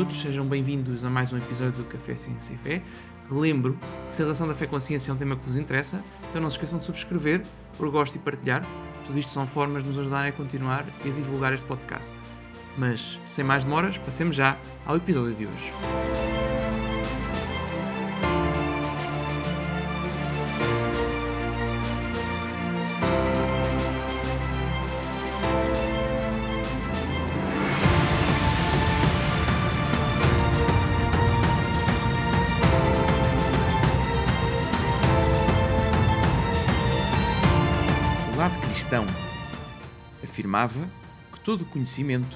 todos, sejam bem-vindos a mais um episódio do Café Ciência e Fé. Relembro que se a relação da fé com a ciência é um tema que vos interessa, então não se esqueçam de subscrever, por gosto e partilhar. Tudo isto são formas de nos ajudarem a continuar e a divulgar este podcast. Mas, sem mais demoras, passemos já ao episódio de hoje. O lado cristão afirmava que todo o conhecimento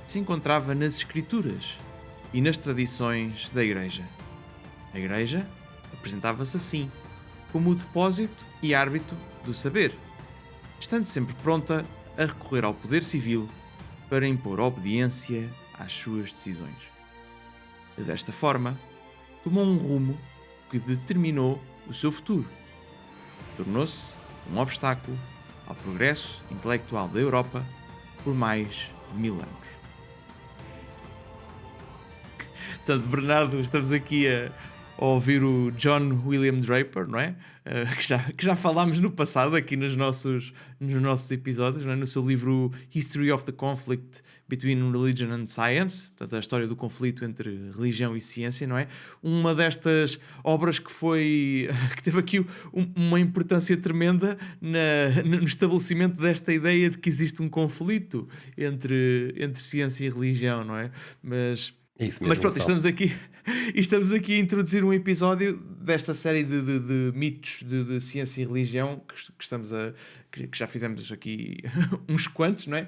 se encontrava nas Escrituras e nas tradições da Igreja. A Igreja apresentava-se assim, como o depósito e árbitro do saber, estando sempre pronta a recorrer ao poder civil para impor obediência às suas decisões. Desta forma, tomou um rumo que determinou o seu futuro. Tornou-se um obstáculo ao progresso intelectual da Europa por mais de 1000 anos. Portanto, Bernardo, estamos aqui a ouvir o John William Draper, não é? Que já falámos no passado aqui nos nossos episódios, não é? No seu livro History of the Conflict Between Religion and Science, portanto, a história do conflito entre religião e ciência, não é? Uma destas obras que teve aqui uma importância tremenda no estabelecimento desta ideia de que existe um conflito entre ciência e religião, não é? Mas pronto, estamos aqui a introduzir um episódio desta série de mitos de ciência e religião que já fizemos aqui uns quantos, não é?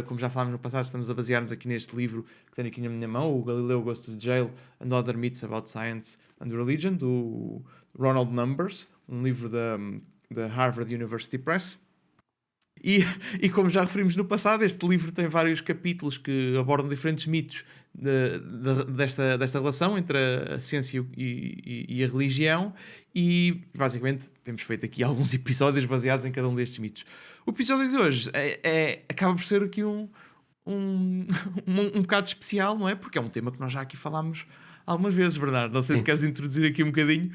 Como já falámos no passado, estamos a basear-nos aqui neste livro que tenho aqui na minha mão, o Galileo Goes to Jail and Other Myths About Science and Religion, do Ronald Numbers, um livro da Harvard University Press. E como já referimos no passado, este livro tem vários capítulos que abordam diferentes mitos desta relação entre a ciência e a religião, e basicamente temos feito aqui alguns episódios baseados em cada um destes mitos. O episódio de hoje acaba por ser aqui um bocado especial, não é? Porque é um tema que nós já aqui falámos algumas vezes, Bernardo. Não sei se queres introduzir aqui um bocadinho.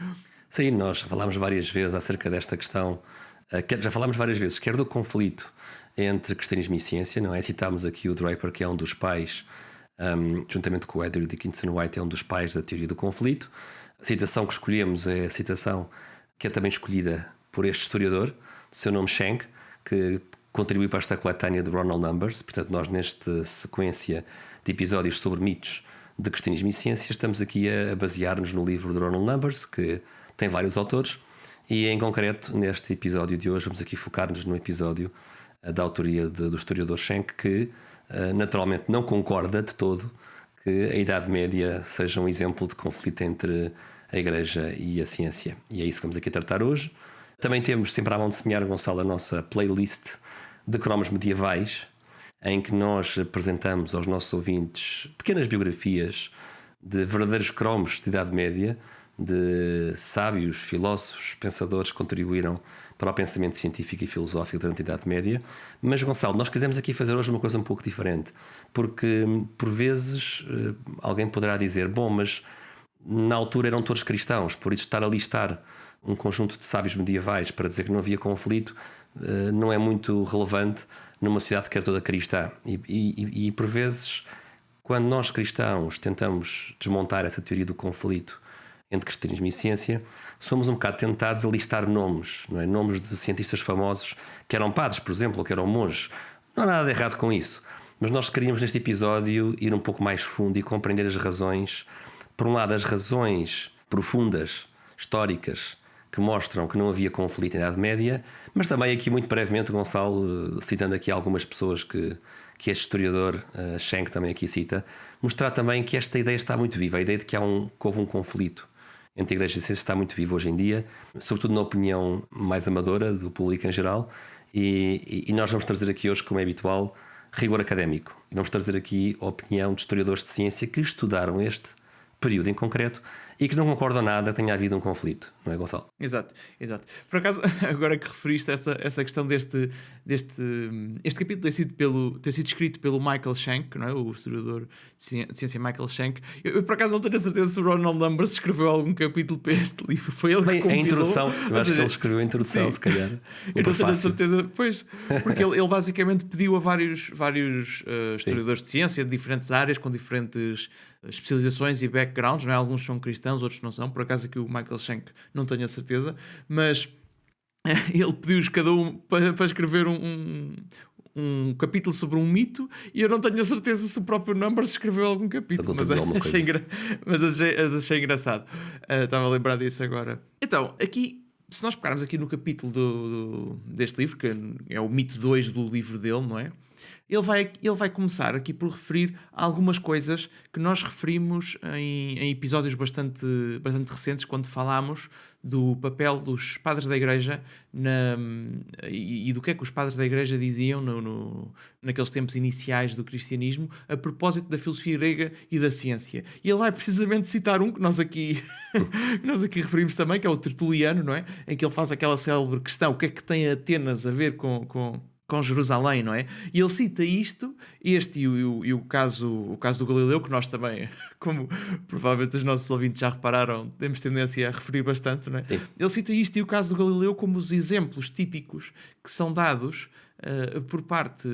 Sim, nós falámos várias vezes acerca desta questão. Já falámos várias vezes, quer do conflito entre cristianismo e ciência, não é? Citámos aqui o Draper, que é um dos pais, juntamente com o Edward Dickinson White, é um dos pais da teoria do conflito. A citação que escolhemos é a citação que é também escolhida por este historiador, de seu nome Schenck, que contribuiu para esta coletânea de Ronald Numbers. Portanto, nós nesta sequência de episódios sobre mitos de cristianismo e ciência estamos aqui a basear-nos no livro de Ronald Numbers, que tem vários autores. E em concreto, neste episódio de hoje, vamos aqui focar-nos no episódio da autoria do historiador Schenck, que naturalmente não concorda de todo que a Idade Média seja um exemplo de conflito entre a Igreja e a ciência. E é isso que vamos aqui tratar hoje. Também temos sempre à mão de semear, Gonçalo, a nossa playlist de cromos medievais, em que nós apresentamos aos nossos ouvintes pequenas biografias de verdadeiros cromos de Idade Média, de sábios, filósofos, pensadores que contribuíram para o pensamento científico e filosófico durante a Idade Média. Mas, Gonçalo, nós quisemos aqui fazer hoje uma coisa um pouco diferente, porque por vezes alguém poderá dizer, bom, mas na altura eram todos cristãos, por isso estar a listar um conjunto de sábios medievais para dizer que não havia conflito não é muito relevante numa sociedade que era toda cristã. E por vezes, quando nós cristãos tentamos desmontar essa teoria do conflito entre cristianismo e ciência, somos um bocado tentados a listar nomes, não é? Nomes de cientistas famosos que eram padres, por exemplo, ou que eram monges. Não há nada de errado com isso, mas nós queríamos neste episódio ir um pouco mais fundo e compreender as razões, por um lado as razões profundas, históricas, que mostram que não havia conflito na Idade Média, mas também aqui muito brevemente, Gonçalo, citando aqui algumas pessoas que este historiador Schenck também aqui cita, mostrar também que esta ideia está muito viva, a ideia de que houve um conflito entre a Igreja e a ciência está muito viva hoje em dia, sobretudo na opinião mais amadora do público em geral, e nós vamos trazer aqui hoje, como é habitual, rigor académico. E vamos trazer aqui a opinião de historiadores de ciência que estudaram este período em concreto e que não concordam nada, tenha havido um conflito, não é, Gonçalo? Exato, exato. Por acaso, agora que referiste essa questão este capítulo ter sido escrito pelo Michael Shank, não é? O historiador de ciência Michael Shank. Eu por acaso não tenho a certeza se o Ronald Numbers escreveu algum capítulo para este livro. Foi ele que compilou. A introdução, eu acho que ele escreveu a introdução, sim, se calhar. Eu não tenho a certeza, pois, porque ele basicamente pediu a vários historiadores de ciência de diferentes áreas, com diferentes especializações e backgrounds, não é? Alguns são cristãos, outros não são. Por acaso aqui o Michael Shank não tenho a certeza, mas ele pediu-os cada um para escrever um capítulo sobre um mito, e eu não tenho a certeza se o próprio Numbers escreveu algum capítulo, mas achei engraçado. Estava a lembrar disso agora. Então, aqui, se nós pegarmos aqui no capítulo deste livro, que é o mito 2 do livro dele, não é? Ele vai começar aqui por referir algumas coisas que nós referimos em episódios bastante recentes, quando falámos do papel dos padres da Igreja e do que é que os padres da Igreja diziam naqueles tempos iniciais do cristianismo a propósito da filosofia grega e da ciência. E ele vai precisamente citar um que nós aqui referimos também, que é o Tertuliano, não é? Em que ele faz aquela célebre questão: o que é que tem Atenas a ver com Jerusalém, não é? E ele cita isto, e o caso do Galileu, que nós também, como provavelmente os nossos ouvintes já repararam, temos tendência a referir bastante, não é? Sim. Ele cita isto e o caso do Galileu como os exemplos típicos que são dados por parte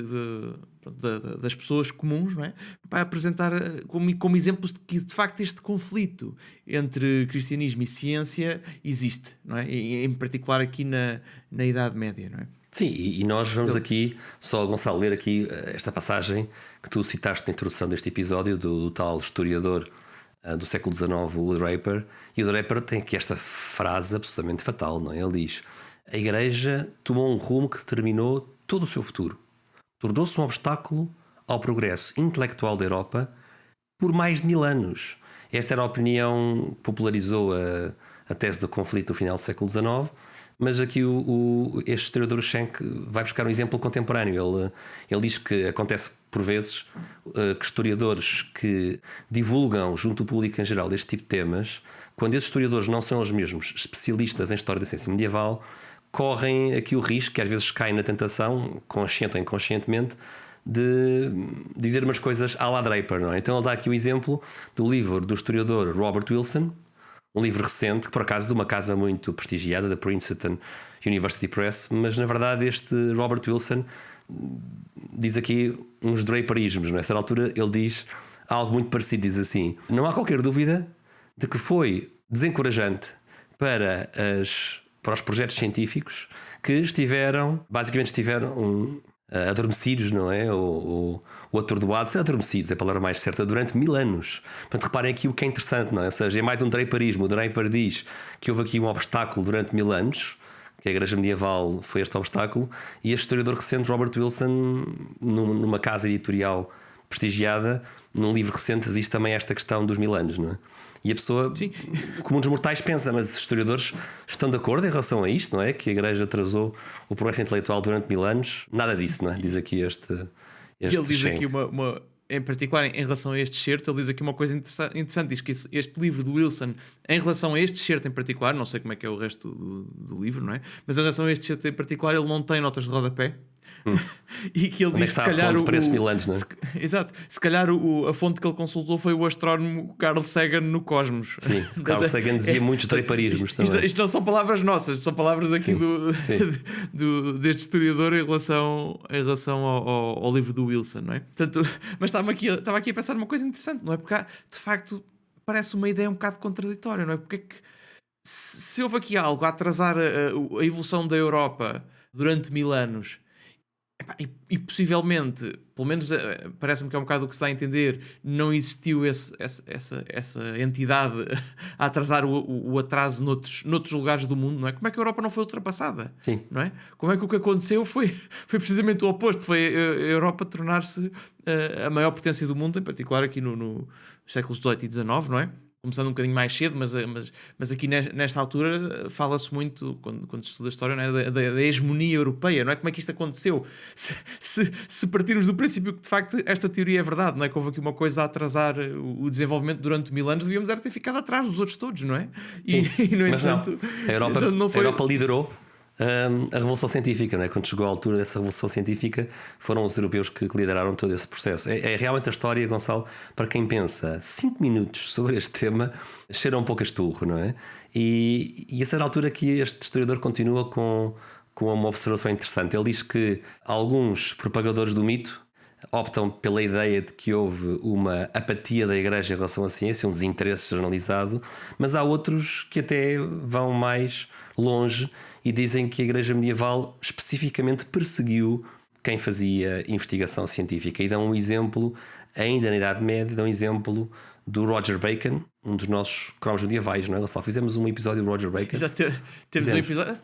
das pessoas comuns, não é? Para apresentar como exemplos de que de facto este conflito entre cristianismo e ciência existe, não é? E, em particular aqui na Idade Média, não é? Sim, e nós vamos aqui, só Gonçalo, ler aqui esta passagem que tu citaste na introdução deste episódio, do tal historiador do século XIX, o Draper. E o Draper tem aqui esta frase absolutamente fatal, não é? Ele diz: a Igreja tomou um rumo que determinou todo o seu futuro. Tornou-se um obstáculo ao progresso intelectual da Europa por mais de 1000 anos. Esta era a opinião que popularizou a tese do conflito no final do século XIX. Mas aqui este historiador Shank vai buscar um exemplo contemporâneo. Ele diz que acontece por vezes que historiadores que divulgam junto ao público em geral este tipo de temas, quando esses historiadores não são os mesmos especialistas em história da ciência medieval, correm aqui o risco, que às vezes caem na tentação, consciente ou inconscientemente, de dizer umas coisas à la Draper, não é? Então ele dá aqui o exemplo do livro do historiador Robert Wilson, um livro recente, por acaso de uma casa muito prestigiada, da Princeton University Press, mas na verdade este Robert Wilson diz aqui uns draperismos. Nessa altura ele diz algo muito parecido, diz assim: não há qualquer dúvida de que foi desencorajante para os projetos científicos que basicamente estiveram adormecidos, não é? Ou atordoados, adormecidos é a palavra mais certa, durante 1000 anos. Portanto, reparem aqui o que é interessante, não é? Ou seja, é mais um draperismo. O Draper diz que houve aqui um obstáculo durante 1000 anos, que a Igreja Medieval foi este obstáculo, e este historiador recente, Robert Wilson, numa casa editorial prestigiada, num livro recente, diz também esta questão dos 1000 anos, não é? E a pessoa, sim, como um dos mortais, pensa: mas os historiadores estão de acordo em relação a isto, não é? Que a Igreja atrasou o progresso intelectual durante 1000 anos. Nada disso, não é? Diz aqui este ele diz Shank. aqui em particular, em relação a este excerto, ele diz aqui uma coisa interessante. Diz que este livro do Wilson, em relação a este excerto em particular, não sei como é que é o resto do livro, não é? Mas em relação a este excerto em particular, ele não tem notas de rodapé. E que ele Onde diz, está a fonte para esses 1000 anos, não é? Exato, se calhar a fonte que ele consultou foi o astrónomo Carl Sagan no Cosmos. Sim, Carl Sagan dizia muitos draperismos também. Isto não são palavras nossas, são palavras aqui deste historiador em relação ao livro do Wilson, não é? Portanto, mas estava aqui a pensar numa coisa interessante, não é? Porque de facto parece uma ideia um bocado contraditória, não é? Porque é que se houve aqui algo a atrasar a evolução da Europa durante 1000 anos, e possivelmente, pelo menos parece-me que é um bocado o que se dá a entender, não existiu essa entidade a atrasar o atraso noutros lugares do mundo, não é? Como é que a Europa não foi ultrapassada? Sim. Não é? Como é que o que aconteceu foi precisamente o oposto? Foi a Europa tornar-se a maior potência do mundo, em particular aqui nos séculos XVIII e XIX, não é? começando um bocadinho mais cedo, mas aqui nesta altura fala-se muito, quando se estuda a história, não é? da hegemonia europeia, não é? Como é que isto aconteceu? Se partirmos do princípio que de facto esta teoria é verdade, não é? Que houve aqui uma coisa a atrasar o desenvolvimento durante 1000 anos, devíamos ter ficado atrás dos outros todos, não é? Sim, no mas entanto, não. não foi... A Europa liderou a Revolução Científica, não é? Quando chegou à altura dessa Revolução Científica, foram os europeus que lideraram todo esse processo. É realmente a história, Gonçalo, para quem pensa 5 minutos sobre este tema, cheira um pouco a esturro, não é? E a certa altura que este historiador continua com uma observação interessante. Ele diz que alguns propagadores do mito optam pela ideia de que houve uma apatia da Igreja em relação à ciência, um desinteresse generalizado, mas há outros que até vão mais longe e dizem que a Igreja medieval especificamente perseguiu quem fazia investigação científica. E dão um exemplo, ainda na Idade Média, dão um exemplo do Roger Bacon, um dos nossos cromos medievais, não é, Gonçalo? Fizemos um episódio do Roger Bacon. Exato, temos um episódio.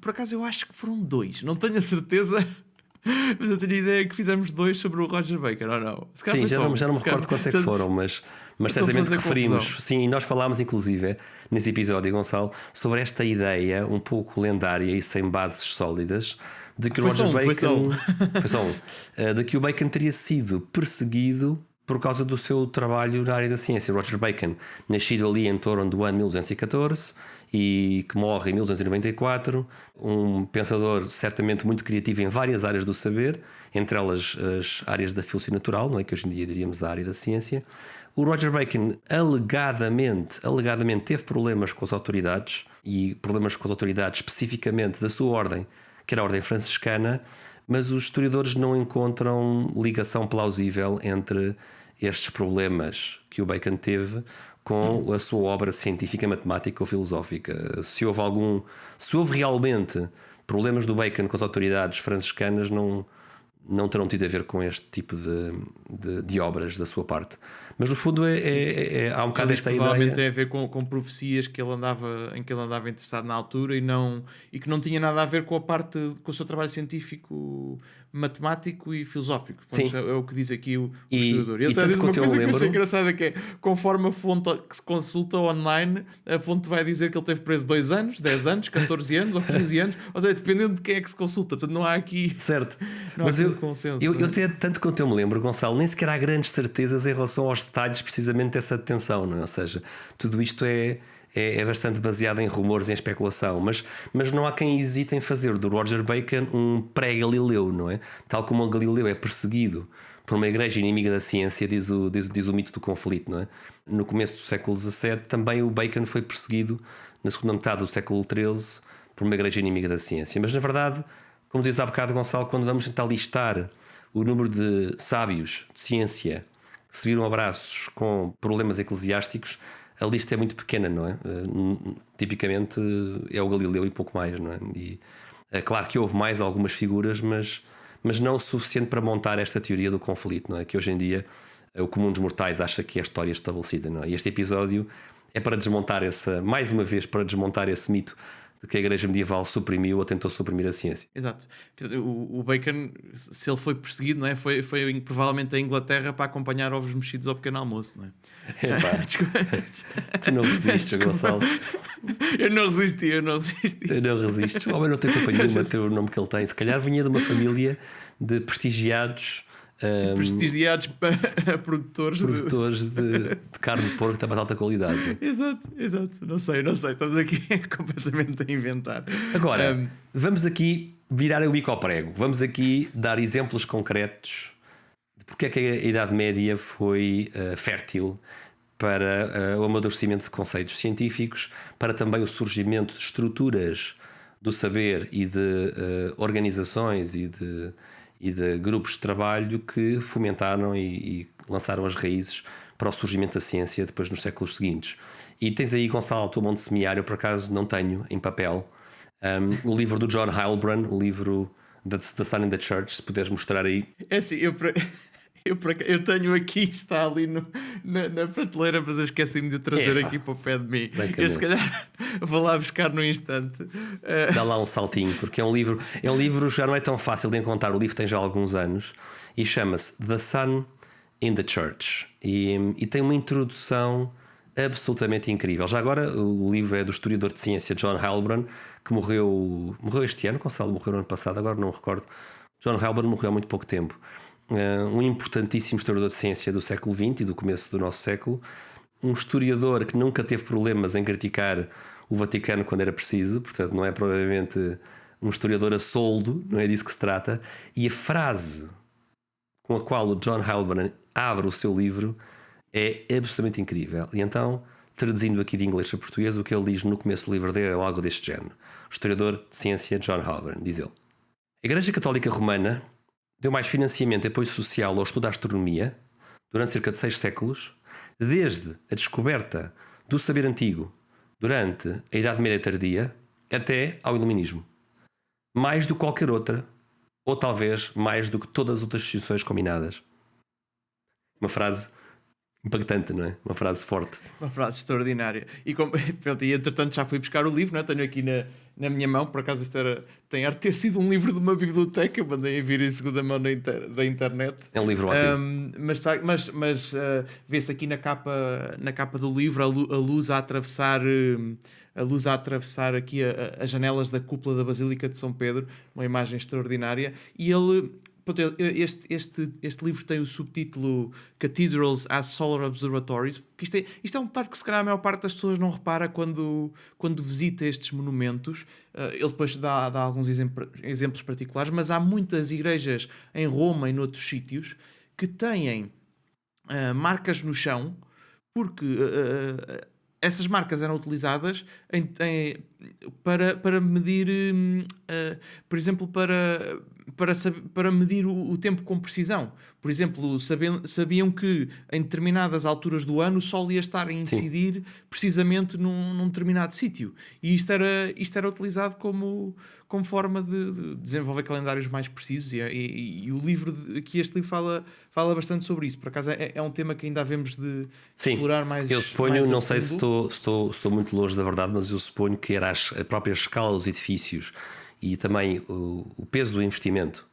Por acaso eu acho que foram 2, não tenho a certeza. Mas eu tenho a ideia que fizemos 2 sobre o Roger Bacon, ou não? Sim, já não me recordo quantos é que foram, mas certamente referimos. Confusão. Sim, nós falámos inclusive nesse episódio, Gonçalo, sobre esta ideia um pouco lendária e sem bases sólidas de que o Roger Bacon de que o Bacon teria sido perseguido por causa do seu trabalho na área da ciência. Roger Bacon, nascido ali em torno do ano 1214 e que morre em 1294, um pensador certamente muito criativo em várias áreas do saber, entre elas as áreas da filosofia natural, não é, que hoje em dia diríamos a área da ciência. O Roger Bacon alegadamente teve problemas com as autoridades, e problemas com as autoridades especificamente da sua ordem, que era a ordem franciscana, mas os historiadores não encontram ligação plausível entre estes problemas que o Bacon teve com a sua obra científica, matemática ou filosófica. Se houve realmente problemas do Bacon com as autoridades franciscanas, não terão tido a ver com este tipo de obras da sua parte. Mas no fundo há um bocado esta ideia. Provavelmente tem a ver com profecias em que ele andava interessado na altura e que não tinha nada a ver com o seu trabalho científico, matemático e filosófico. Sim. É o que diz aqui o historiador. Ele tanto diz uma quanto eu coisa me que eu achei lembro, engraçada, que é, conforme a fonte que se consulta online, a fonte vai dizer que ele teve preso 2 anos, 10 anos, 14 anos ou 15 anos, ou seja, dependendo de quem é que se consulta. Portanto, não há aqui... Certo. Não há mas aqui consenso. Eu tanto quanto eu me lembro, Gonçalo, nem sequer há grandes certezas em relação aos detalhes precisamente dessa detenção, não é? Ou seja, tudo isto é bastante baseado em rumores e em especulação, mas não há quem hesite em fazer do Roger Bacon um pré-Galileu, não é? Tal como o Galileu é perseguido por uma igreja inimiga da ciência, diz o mito do conflito, não é? No começo do século XVII também o Bacon foi perseguido na segunda metade do século XIII por uma igreja inimiga da ciência. Mas na verdade, como diz há bocado, Gonçalo, quando vamos tentar listar o número de sábios de ciência que se viram abraços com problemas eclesiásticos, a lista é muito pequena, não é? Tipicamente é o Galileu e pouco mais, não é? E é claro que houve mais algumas figuras, mas não o suficiente para montar esta teoria do conflito, não é? Que hoje em dia o comum dos mortais acha que é a história estabelecida, não é? E este episódio é para desmontar mais uma vez, para desmontar esse mito de que a Igreja medieval suprimiu ou tentou suprimir a ciência. Exato. O Bacon, se ele foi perseguido, não é? Foi provavelmente a Inglaterra para acompanhar ovos mexidos ao pequeno almoço, não é? Tu não resistes, Gonçalo. Eu não resisti. Eu não resisto. O homem não tem culpa nenhuma de ter o nome que ele tem. Se calhar vinha de uma família de prestigiados produtores de carne de porco de alta qualidade. Exato. Não sei. Estamos aqui completamente a inventar. Agora, vamos aqui virar o bico ao prego. Vamos aqui dar exemplos concretos de porque é que a Idade Média foi fértil para o amadurecimento de conceitos científicos, para também o surgimento de estruturas do saber e de organizações e de grupos de trabalho que fomentaram e lançaram as raízes para o surgimento da ciência depois nos séculos seguintes. E tens aí, Gonçalo, a tua mão de semear. Eu por acaso não tenho em papel o livro do John Heilbron, o livro The Sun in the Church, se puderes mostrar aí. É assim, eu tenho aqui, está ali na prateleira, mas eu esqueci-me de trazer aqui para o pé de mim. Eu se calhar vou lá buscar num instante. Dá lá um saltinho, porque é um livro já não é tão fácil de encontrar. O livro tem já alguns anos e chama-se The Sun in the Church e tem uma introdução absolutamente incrível. Já agora, o livro é do historiador de ciência John Heilbron, que morreu este ano. Gonçalo morreu no ano passado, agora não me recordo. John Heilbron morreu há muito pouco tempo. Um importantíssimo historiador de ciência do século XX e do começo do nosso século. Um historiador que nunca teve problemas em criticar o Vaticano quando era preciso, portanto não é provavelmente um historiador a soldo, não é disso que se trata. E a frase com a qual o John Heilbron abre o seu livro é absolutamente incrível. E então, traduzindo aqui de inglês para português, o que ele diz no começo do livro dele é algo deste género. O historiador de ciência John Heilbron, diz ele: a Igreja Católica Romana deu mais financiamento e apoio social ao estudo da astronomia durante cerca de 6 séculos, desde a descoberta do saber antigo durante a Idade Média Tardia até ao Iluminismo. Mais do que qualquer outra, ou talvez mais do que todas as outras instituições combinadas. Uma frase impactante, não é? Uma frase forte. Uma frase extraordinária. E, pronto, e entretanto já fui buscar o livro, não é? Tenho aqui na minha mão, por acaso isto tem ar de ter sido um livro de uma biblioteca, eu mandei a vir em segunda mão da internet. É um livro ótimo. Mas vê-se aqui na capa do livro a luz a atravessar aqui as janelas da cúpula da Basílica de São Pedro, uma imagem extraordinária. E este livro tem o subtítulo Cathedrals as Solar Observatories, porque isto é um detalhe que se calhar a maior parte das pessoas não repara quando visita estes monumentos. Ele depois dá alguns exemplos particulares, mas há muitas igrejas em Roma e noutros sítios que têm marcas no chão, porque essas marcas eram utilizadas para medir, por exemplo, para medir o tempo com precisão. Por exemplo, sabiam que em determinadas alturas do ano o Sol ia estar a incidir precisamente num determinado sítio. E isto era utilizado como forma de desenvolver calendários mais precisos. E o livro, aqui este livro fala bastante sobre isso. Por acaso é um tema que ainda havemos de explorar mais. Eu suponho, não sei se estou muito longe da verdade, mas eu suponho que era a própria escala dos edifícios e também o peso do investimento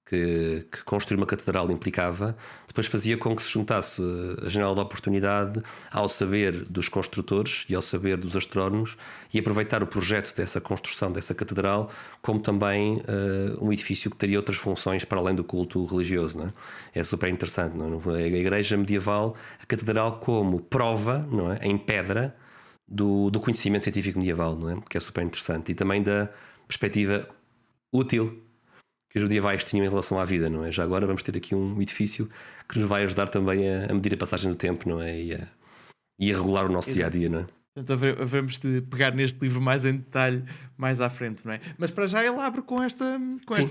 que construir uma catedral implicava, depois fazia com que se juntasse a janela da oportunidade ao saber dos construtores e ao saber dos astrónomos e aproveitar o projeto dessa construção dessa catedral como também um edifício que teria outras funções para além do culto religioso, não é? É super interessante, não é? A igreja medieval, a catedral como prova, não é? Em pedra do conhecimento científico medieval, não é? Que é super interessante, e também da perspectiva útil que os medievais tinham em relação à vida, não é? Já agora vamos ter aqui um edifício que nos vai ajudar também a medir a passagem do tempo, não é? E a regular o nosso dia-a-dia, não é? Portanto, havemos de pegar neste livro mais em detalhe mais à frente, não é? Mas para já ele abre com esta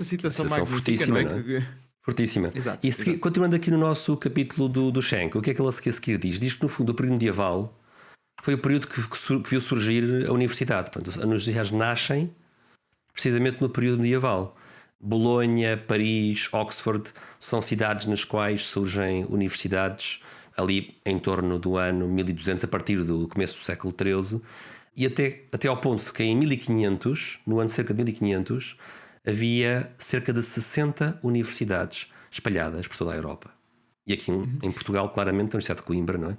citação magnífica, fortíssima, não é? Fortíssima. Exato, e continuando aqui no nosso capítulo do Schenck, o que é que ele a seguir diz? Diz que no fundo o período medieval foi o período que viu surgir a universidade. Portanto, as universidades nascem precisamente no período medieval. Bolonha, Paris, Oxford são cidades nas quais surgem universidades ali em torno do ano 1200, a partir do começo do século XIII, e até ao ponto de que em 1500, no ano cerca de 1500, havia cerca de 60 universidades espalhadas por toda a Europa. E aqui em Portugal, claramente, a Universidade de Coimbra, não é?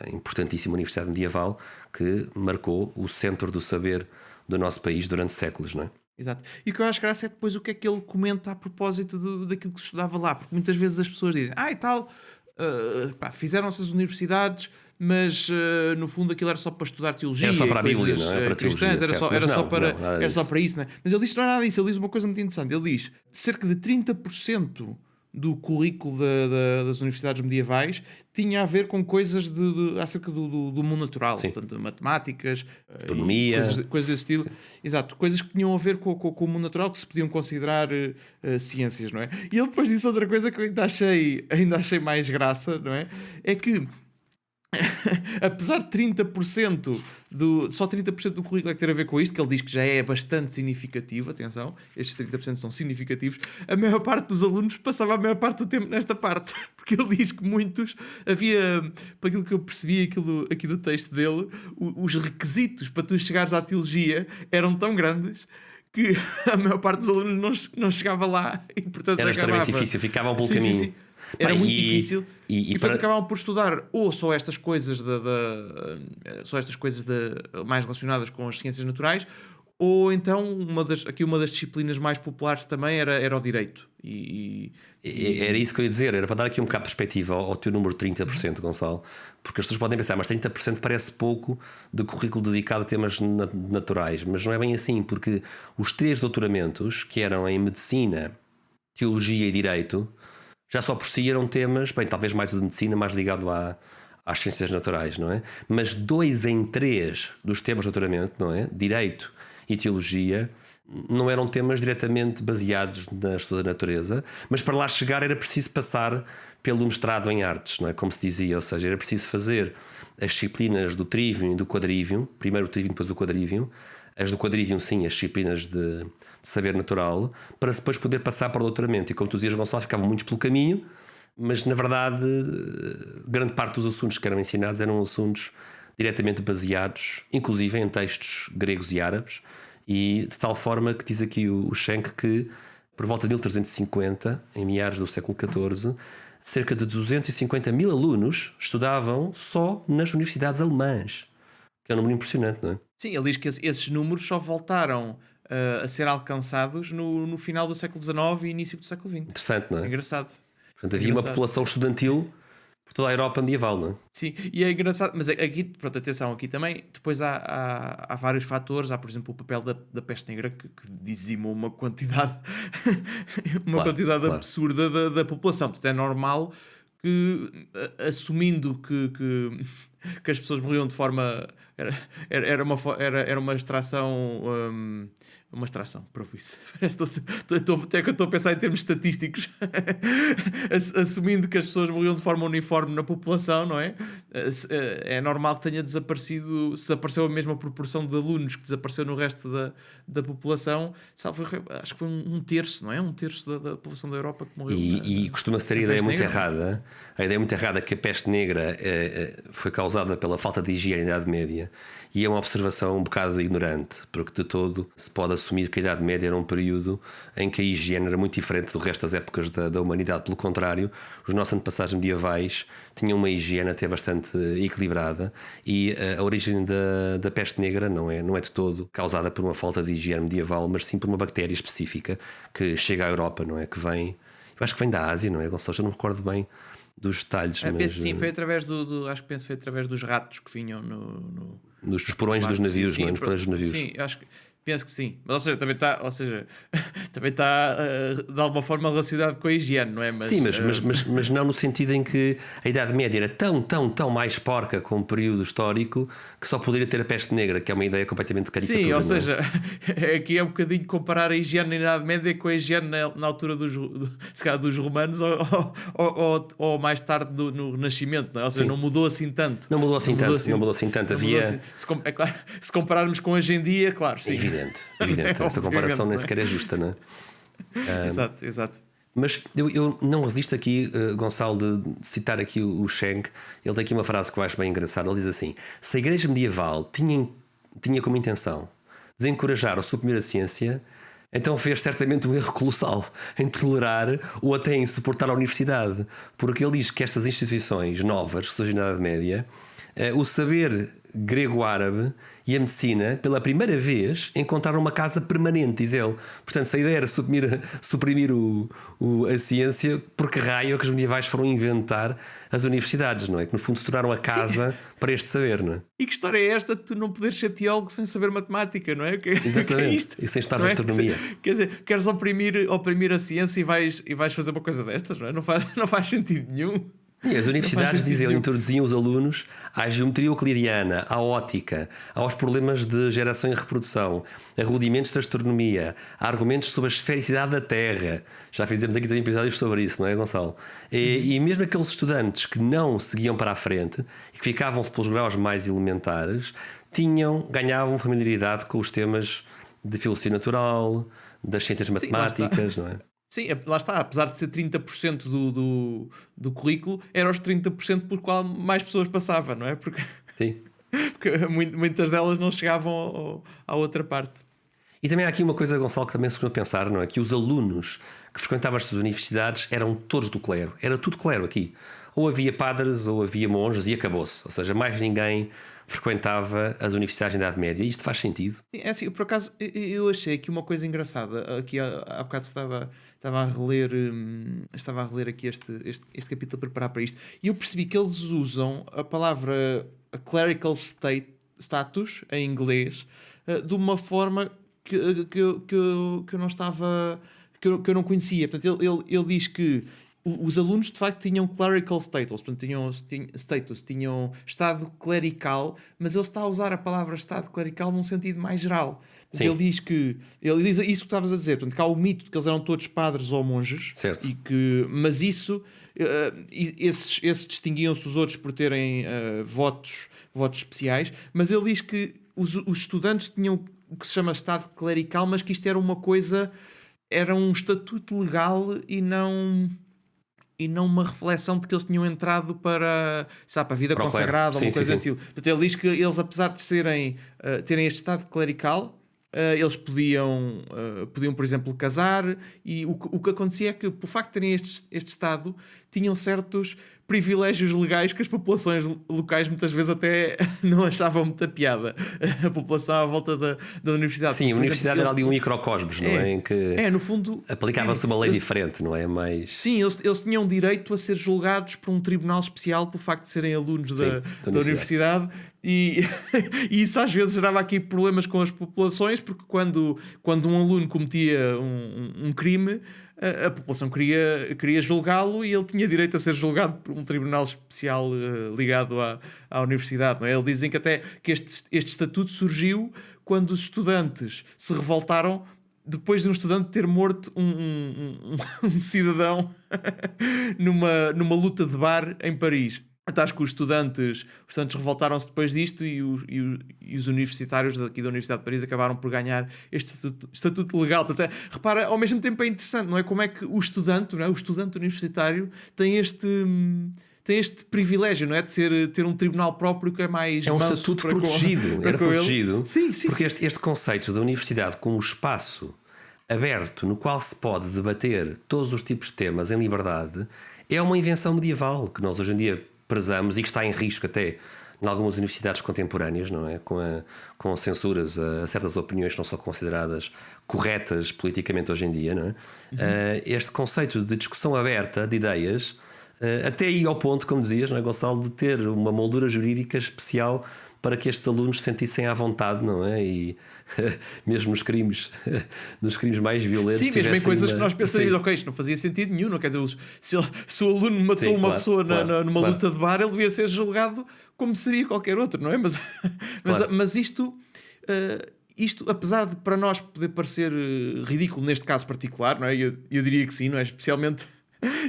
A importantíssima universidade medieval que marcou o centro do saber do nosso país durante séculos, não é? Exato. E o que eu acho graça é depois o que é que ele comenta a propósito daquilo que se estudava lá, porque muitas vezes as pessoas dizem, e tal, fizeram-se as universidades, mas no fundo aquilo era só para estudar teologia. Era só para a Bíblia, não é? Para cristãs, era só para isso, não é? Mas ele diz que não é nada disso, ele diz uma coisa muito interessante. Ele diz cerca de 30% do currículo das universidades medievais tinha a ver com coisas acerca do mundo natural, portanto, matemáticas, economia, coisas desse estilo. Sim. Exato, coisas que tinham a ver com o mundo natural, que se podiam considerar ciências, não é? E ele depois disse outra coisa que eu ainda achei mais graça, não é? É que apesar de 30% só 30% do currículo é que ter a ver com isto, que ele diz que já é bastante significativo, atenção, estes 30% são significativos, a maior parte dos alunos passava a maior parte do tempo nesta parte, porque ele diz que muitos, havia, para aquilo que eu percebi aqui do texto dele, os requisitos para tu chegares à teologia eram tão grandes que a maior parte dos alunos não chegava lá e, portanto, era extremamente difícil, ficavam pelo caminho. Sim. Era Bem, muito difícil. E depois para... acabavam por estudar ou só estas coisas mais relacionadas com as ciências naturais, ou então uma das disciplinas mais populares também era o direito. Era isso que eu ia dizer, era para dar aqui um bocado de perspectiva ao teu número de 30%, Gonçalo, porque as pessoas podem pensar, mas 30% parece pouco de currículo dedicado a temas naturais, mas não é bem assim, porque os 3 doutoramentos, que eram em Medicina, Teologia e Direito, já só por si eram temas, bem, talvez mais o de Medicina, mais ligado às ciências naturais, não é? Mas 2 em 3 dos temas de doutoramento, não é? Direito e Teologia, não eram temas diretamente baseados na estudo da natureza, mas para lá chegar era preciso passar pelo mestrado em artes, não é? Como se dizia, ou seja, era preciso fazer as disciplinas do trivium e do quadrivium, primeiro o trivium, depois o quadrivium, as do quadrivium sim, as disciplinas de saber natural, para depois poder passar para o doutoramento. E como tu dizias, Gonçalo, ficavam muitos pelo caminho, mas na verdade grande parte dos assuntos que eram ensinados eram assuntos diretamente baseados, inclusive em textos gregos e árabes, e de tal forma que diz aqui o Schenck que por volta de 1350, em meados do século XIV, cerca de 250 mil alunos estudavam só nas universidades alemãs, que é um número impressionante, não é? Sim, ele diz que esses números só voltaram a ser alcançados no final do século XIX e início do século XX. Interessante, não é? Engraçado. Portanto, havia uma população estudantil por toda a Europa medieval, não é? Sim, e é engraçado, mas aqui, pronto, atenção, aqui também, depois há vários fatores, há por exemplo o papel da peste negra que dizimou uma quantidade Claro. absurda da população, portanto é normal que, assumindo que as pessoas morriam de forma... Era uma extração... uma extração, para isso. Até que eu estou a pensar em termos estatísticos. Assumindo que as pessoas morriam de forma uniforme na população, não é? É normal que tenha desaparecido, se desapareceu a mesma proporção de alunos que desapareceu no resto da população, acho que foi um terço, não é? Um terço da população da Europa que morreu. E costuma-se ter a ideia muito errada. A ideia muito errada que a peste negra foi causada pela falta de higiene na Idade Média. E é uma observação um bocado ignorante, porque de todo se pode assumir que a Idade Média era um período em que a higiene era muito diferente do resto das épocas da humanidade. Pelo contrário, os nossos antepassados medievais tinham uma higiene até bastante equilibrada, e a origem da peste negra não é de todo causada por uma falta de higiene medieval, mas sim por uma bactéria específica que chega à Europa, não é? Eu acho que vem da Ásia, não é, Gonçalo? Eu não me recordo bem dos detalhes. Mas sim, foi através acho que foi através dos ratos que vinham nos porões dos navios, sim, não é? Nos porões dos navios. Sim, penso que sim. Mas, também está de alguma forma relacionado com a higiene, não é? Sim, mas não no sentido em que a Idade Média era tão mais porca com um período histórico que só poderia ter a peste negra, que é uma ideia completamente caricatura. Sim, ou seja, aqui é um bocadinho comparar a higiene na Idade Média com a higiene na altura dos romanos ou mais tarde no Renascimento, não é? Ou seja, não mudou assim tanto. Não mudou assim tanto. Havia... É claro, se compararmos com hoje em dia, claro, sim. Evidente. Essa comparação nem sequer é justa, não é? Exato. Mas eu não resisto aqui, Gonçalo, de citar aqui o Schenck. Ele tem aqui uma frase que eu acho bem engraçada. Ele diz assim: se a Igreja medieval tinha como intenção desencorajar ou suprimir a ciência, então fez certamente um erro colossal em tolerar ou até em suportar a universidade, porque ele diz que estas instituições novas que surgem na Idade Média, o saber grego-árabe e a medicina, pela primeira vez, encontraram uma casa permanente, diz ele. Portanto, se a ideia era suprimir a ciência, por que raio é que os medievais foram inventar as universidades, não é? Que no fundo se tornaram a casa para este saber, não é? E que história é esta de tu não poderes ser teólogo sem saber matemática, não é? Exatamente. Que é isto? E sem estar na astronomia. Quer dizer, queres oprimir a ciência e vais fazer uma coisa destas, não é? Não faz sentido nenhum. E as universidades, diz ele, introduziam os alunos à geometria euclidiana, à ótica, aos problemas de geração e reprodução, a rudimentos da astronomia, a argumentos sobre a esfericidade da Terra. Já fizemos aqui também episódios sobre isso, não é, Gonçalo? E mesmo aqueles estudantes que não seguiam para a frente e que ficavam-se pelos graus mais elementares, ganhavam familiaridade com os temas de filosofia natural, das ciências matemáticas, não é? Sim, lá está, apesar de ser 30% do currículo, era os 30% por qual mais pessoas passavam, não é? Sim. Porque muitas delas não chegavam à outra parte. E também há aqui uma coisa, Gonçalo, que também se costuma pensar, não é? Que os alunos que frequentavam estas universidades eram todos do clero. Era tudo clero aqui. Ou havia padres, ou havia monges e acabou-se. Ou seja, mais ninguém frequentava as universidades na Idade Média. E isto faz sentido. É assim, por acaso, eu achei aqui uma coisa engraçada. Aqui há bocado estava a reler aqui este capítulo a preparar para isto. E eu percebi que eles usam a palavra clerical status, em inglês, de uma forma que eu não estava... que eu não conhecia. Portanto, ele diz que os alunos de facto tinham clerical status, portanto tinham estado clerical, mas ele está a usar a palavra estado clerical num sentido mais geral. Portanto, ele diz isso que estavas a dizer, portanto, que há o mito de que eles eram todos padres ou monges, Certo. mas isso, esses distinguiam-se dos outros por terem votos especiais, mas ele diz que os estudantes tinham o que se chama estado clerical, mas que isto era uma coisa, era um estatuto legal e não uma reflexão de que eles tinham entrado para a vida Para o clero. consagrada ou uma Sim, coisa sim, assim. Portanto, ele diz que eles, apesar de terem este estado clerical, eles podiam, por exemplo, casar, e o que acontecia é que, por facto de terem este estado, tinham certos privilégios legais que as populações locais muitas vezes até não achavam muita piada. A população à volta da universidade. Sim, a Por universidade exemplo, era ali um microcosmos, não é? Em que no fundo... aplicava-se uma lei diferente, não é? Mas... Sim, eles tinham direito a ser julgados por um tribunal especial por facto de serem alunos da universidade. E isso às vezes gerava aqui problemas com as populações, porque quando um aluno cometia um crime, a população queria julgá-lo e ele tinha direito a ser julgado por um tribunal especial ligado à universidade. Não é? Eles dizem que até que este estatuto surgiu quando os estudantes se revoltaram depois de um estudante ter morto um cidadão numa luta de bar em Paris. Acho que os estudantes revoltaram-se depois disto e os universitários daqui da Universidade de Paris acabaram por ganhar este estatuto legal. Portanto, repara, ao mesmo tempo é interessante, não é? Como é que o estudante universitário tem este privilégio, não é? De ter um tribunal próprio que é mais... É um estatuto protegido. Era protegido. Sim. Porque este conceito da universidade como um espaço aberto no qual se pode debater todos os tipos de temas em liberdade é uma invenção medieval que nós hoje em dia prezamos e que está em risco até em algumas universidades contemporâneas, não é? Com censuras a certas opiniões que não são consideradas corretas politicamente hoje em dia, não é? Este conceito de discussão aberta de ideias, até aí ao ponto, como dizias, não é, Gonçalo, de ter uma moldura jurídica especial para que estes alunos se sentissem à vontade, não é? E mesmo nos crimes mais violentos. Sim, mesmo em coisas que nós pensaríamos, ok, isto não fazia sentido nenhum, não quer dizer, se o aluno matou uma pessoa numa luta de bar, ele devia ser julgado como seria qualquer outro, não é? Mas isto, apesar de para nós poder parecer ridículo neste caso particular, não é? Eu diria que sim, não é? Especialmente.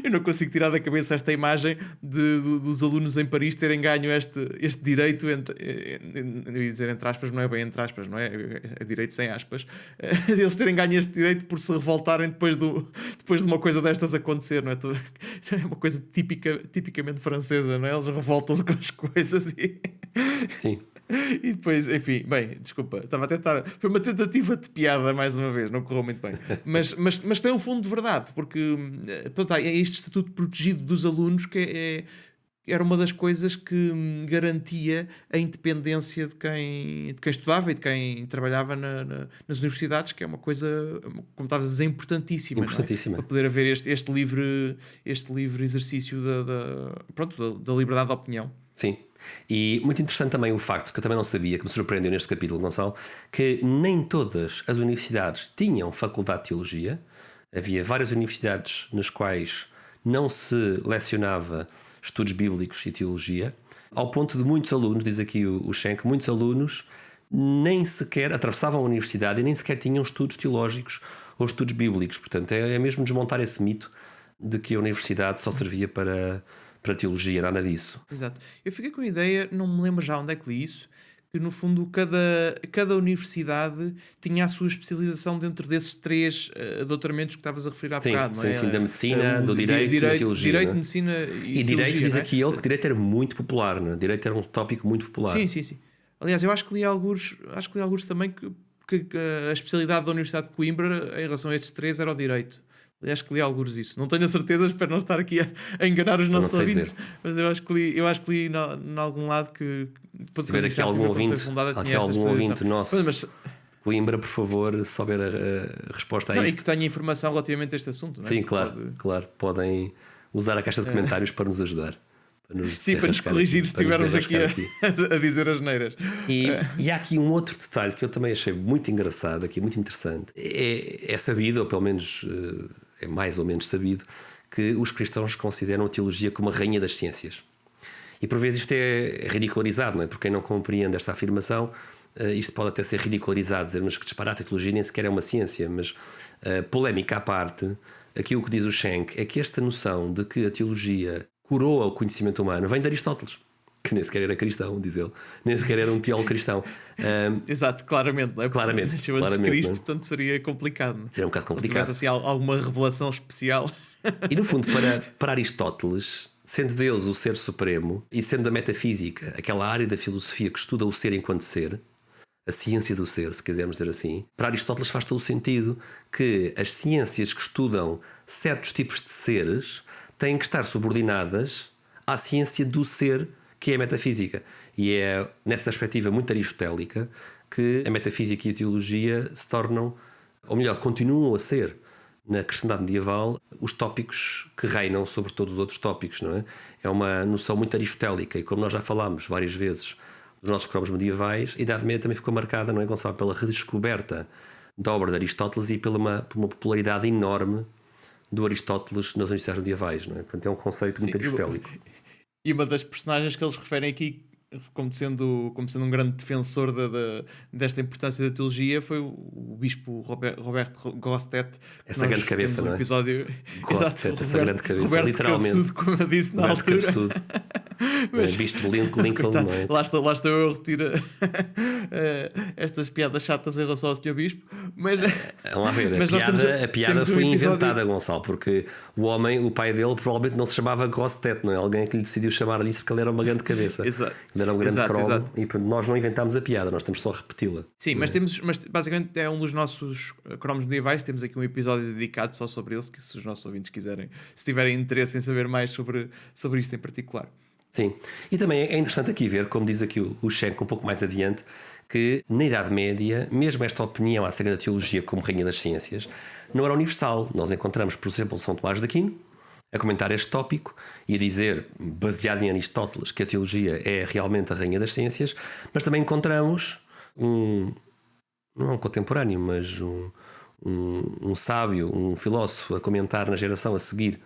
Eu não consigo tirar da cabeça esta imagem dos alunos em Paris terem ganho este direito, eu ia dizer entre aspas, não é bem entre aspas, não é? É direito sem aspas. Eles terem ganho este direito por se revoltarem depois de uma coisa destas acontecer, não é? É uma coisa tipicamente francesa, não é? Eles revoltam-se com as coisas e... Sim. E depois, enfim, bem, desculpa, estava a tentar. Foi uma tentativa de piada, mais uma vez, não correu muito bem. Mas tem um fundo de verdade, porque pronto, é este estatuto protegido dos alunos que era uma das coisas que garantia a independência de quem estudava e de quem trabalhava nas universidades, que é uma coisa, como estavas a dizer, importantíssima. Importantíssima. Para poder haver este livre exercício da liberdade de opinião. Sim. E muito interessante também o facto, que eu também não sabia, que me surpreendeu neste capítulo, Gonçalo, que nem todas as universidades tinham faculdade de teologia. Havia várias universidades nas quais não se lecionava estudos bíblicos e teologia, ao ponto de muitos alunos, diz aqui o Schenck, muitos alunos nem sequer atravessavam a universidade e nem sequer tinham estudos teológicos ou estudos bíblicos. Portanto, é mesmo desmontar esse mito de que a universidade só servia para teologia, nada disso. Exato. Eu fiquei com a ideia, não me lembro já onde é que li isso, que no fundo cada universidade tinha a sua especialização dentro desses três doutoramentos que estavas a referir há bocado, não é? Sim, da medicina, do direito e da teologia. Direito, medicina e direito, teologia, diz não é? aqui ele que direito era muito popular, não é? Direito era um tópico muito popular. Sim. Aliás, eu acho que li alguns também que que a especialidade da Universidade de Coimbra em relação a estes três era o direito. Acho que li alguns disso. Não tenho a certeza, espero não estar aqui a enganar os nossos ouvintes. Mas eu acho que li em algum lado que... Se tiver aqui algum ouvinte nosso de Coimbra, por favor, se souber a resposta a isto. E que tenha informação relativamente a este assunto. Não é? Sim, claro. Podem usar a caixa de comentários para nos ajudar. Para nos corrigir se estivermos aqui a dizer asneiras. E há aqui um outro detalhe que eu também achei muito engraçado, aqui, muito interessante. É sabido, ou pelo menos é mais ou menos sabido, que os cristãos consideram a teologia como a rainha das ciências. E por vezes isto é ridicularizado, não é? Por quem não compreende esta afirmação, isto pode até ser ridicularizado, dizer, mas que disparate, a teologia nem sequer é uma ciência. Mas polémica à parte, aqui o que diz o Schenck é que esta noção de que a teologia coroa o conhecimento humano vem de Aristóteles, que nem sequer era cristão, diz ele, nem sequer era um teólogo cristão. Exato, claramente, não é? Claramente, nasceu antes de Cristo, portanto seria complicado. Seria um bocado complicado. Se tivesse assim alguma revelação especial. E no fundo, para Aristóteles, sendo Deus o ser supremo e sendo a metafísica aquela área da filosofia que estuda o ser enquanto ser, a ciência do ser, se quisermos dizer assim, para Aristóteles faz todo o sentido que as ciências que estudam certos tipos de seres têm que estar subordinadas à ciência do ser, que é a metafísica. E é nessa perspectiva muito aristotélica que a metafísica e a teologia se tornam, ou melhor, continuam a ser, na cristandade medieval, os tópicos que reinam sobre todos os outros tópicos, não é? É uma noção muito aristotélica, e como nós já falámos várias vezes dos nossos cromos medievais, a Idade Média também ficou marcada, não é, Gonçalo, pela redescoberta da obra de Aristóteles e por uma popularidade enorme do Aristóteles nas universidades medievais, não é? Portanto, é um conceito muito aristotélico. E uma das personagens que eles referem aqui como sendo um grande defensor desta importância da teologia foi o bispo Roberto Gostet. Essa grande cabeça, não é? Episódio... Gostet, essa grande cabeça, Roberto literalmente. Cabeçudo, como eu disse na Roberto altura. Cabeçudo. Mas, bispo de Lincoln, não é? Lá estou eu a repetir estas piadas chatas em relação ao Sr. Bispo. Mas, vamos lá ver, a piada foi inventada, Gonçalo, porque o pai dele, provavelmente não se chamava Gostet, não é? Alguém que lhe decidiu chamar-lhe isso porque ele era uma grande cabeça. Exato. Ele era um grande cromo e nós não inventámos a piada, nós temos só a repeti-la. Sim, mas basicamente é um dos nossos cromos medievais. Temos aqui um episódio dedicado só sobre ele, que se os nossos ouvintes quiserem, se tiverem interesse em saber mais sobre isto em particular. Sim, e também é interessante aqui ver, como diz aqui o Schenck um pouco mais adiante, que na Idade Média, mesmo esta opinião acerca da teologia como rainha das ciências, não era universal. Nós encontramos, por exemplo, São Tomás de Aquino a comentar este tópico e a dizer, baseado em Aristóteles, que a teologia é realmente a rainha das ciências, mas também encontramos não é um contemporâneo, mas um sábio, um filósofo a comentar na geração a seguir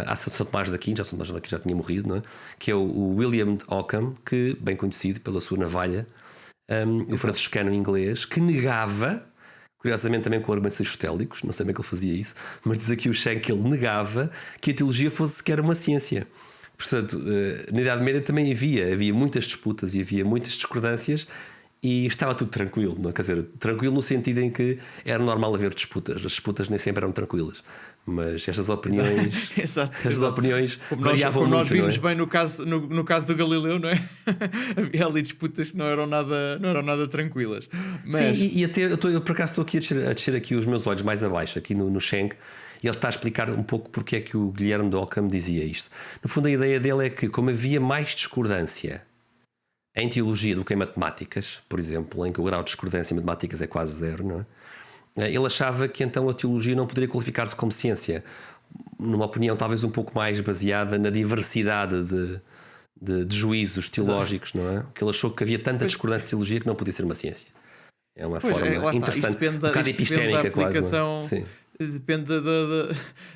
a São Tomás de Aquino, São Tomás de Aquino já tinha morrido, não é? Que é o William Ockham, que bem conhecido pela sua navalha, o franciscano inglês, que negava, curiosamente também com argumentos aristotélicos, não sei bem que ele fazia isso, mas diz aqui o Schenck que ele negava que a teologia fosse sequer uma ciência. Portanto, na Idade Média também havia muitas disputas e havia muitas discordâncias e estava tudo tranquilo, não é? Quer dizer, tranquilo no sentido em que era normal haver disputas, as disputas nem sempre eram tranquilas. Mas estas opiniões, opiniões variavam muito. Como nós vimos não é? bem no caso do Galileu, não é? Havia ali disputas que não eram nada tranquilas. Mas... Sim, e até eu por acaso estou aqui a descer aqui os meus olhos mais abaixo, aqui no Schenck, e ele está a explicar um pouco porque é que o Guilherme de Ockham dizia isto. No fundo, a ideia dele é que, como havia mais discordância em teologia do que em matemáticas, por exemplo, em que o grau de discordância em matemáticas é quase zero, não é? Ele achava que então a teologia não poderia qualificar-se como ciência, numa opinião talvez um pouco mais baseada na diversidade de juízos teológicos, não é? Que ele achou que havia tanta discordância de teologia que não podia ser uma ciência. É uma forma interessante, um bocado epistémica quase. Sim. Depende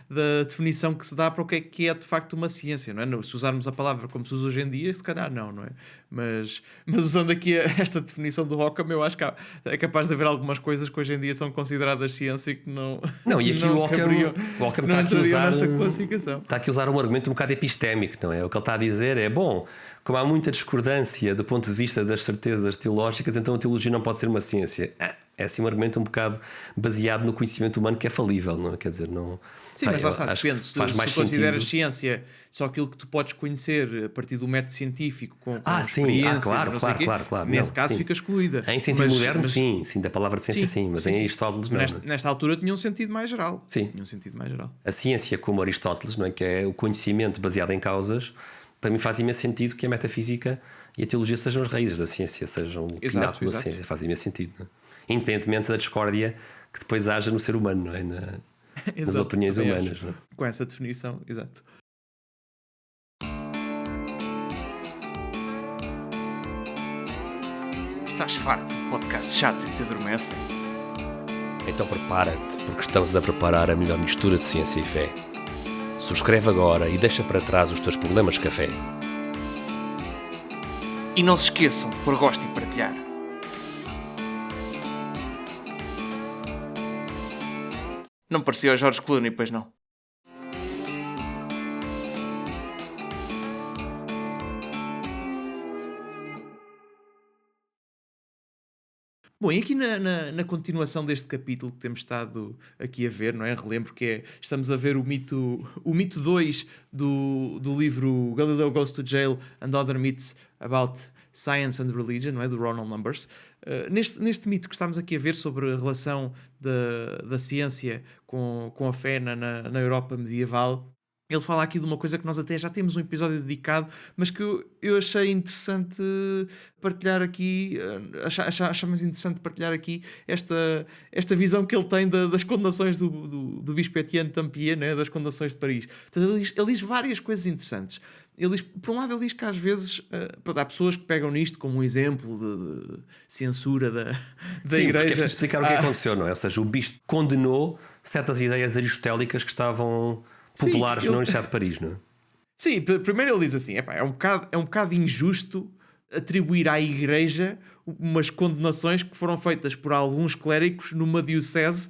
da definição que se dá para o que é de facto uma ciência, não é? Se usarmos a palavra como se usa hoje em dia, se calhar não é? Mas usando aqui esta definição do Ockham, eu acho que é capaz de haver algumas coisas que hoje em dia são consideradas ciência e que não. Não, e aqui não o Ockham está aqui a usar um argumento um bocado epistémico, não é? O que ele está a dizer é: bom, como há muita discordância do ponto de vista das certezas teológicas, então a teologia não pode ser uma ciência. é assim um argumento um bocado baseado no conhecimento humano que é falível, não é? Quer dizer, não... Sim, mas lá está, depende. Se tu consideras sentido. ciência só aquilo que tu podes conhecer a partir do método científico, com sim, experiências, claro, não sei o quê, claro. nesse não, caso sim. fica excluída. Em sentido moderno, sim, da palavra ciência, sim, mas em Aristóteles não. Nesta altura tinha um sentido mais geral. Sim. Tinha um sentido mais geral. A ciência, como Aristóteles, não é? Que é o conhecimento baseado em causas, para mim faz imenso sentido que a metafísica e a teologia sejam as raízes da ciência, sejam o pináculo da ciência, faz imenso sentido, não é? Independentemente da discórdia que depois haja no ser humano, não é? Nas opiniões humanas, não é? Com essa definição, exato. Estás farto de podcasts chatos e te adormecem? Então prepara-te, porque estamos a preparar a melhor mistura de ciência e fé. Subscreve agora e deixa para trás os teus problemas de café. E não se esqueçam de pôr gosto e partilhar. Não parecia o George Clooney, pois não? Bom, e aqui na continuação deste capítulo que temos estado aqui a ver, não é? Relembro que estamos a ver o mito 2 do livro Galileo Goes to Jail and Other Myths About Science and Religion, não é? Do Ronald Numbers. Neste mito que estamos aqui a ver sobre a relação da ciência com a fé na Europa medieval, ele fala aqui de uma coisa que nós até já temos um episódio dedicado, mas que eu achei interessante partilhar aqui, achamos interessante partilhar aqui esta visão que ele tem das condenações do Bispo Etienne Tampier, né, das condenações de Paris. Então, ele diz várias coisas interessantes. Ele diz, por um lado, ele diz que às vezes há pessoas que pegam nisto como um exemplo de censura da Sim, Igreja. Porque é preciso explicar o que aconteceu, não é? Ou seja, o bispo condenou certas ideias aristotélicas que estavam populares na Universidade de Paris, não é? Sim, primeiro ele diz assim, é um bocado injusto atribuir à Igreja umas condenações que foram feitas por alguns clérigos numa diocese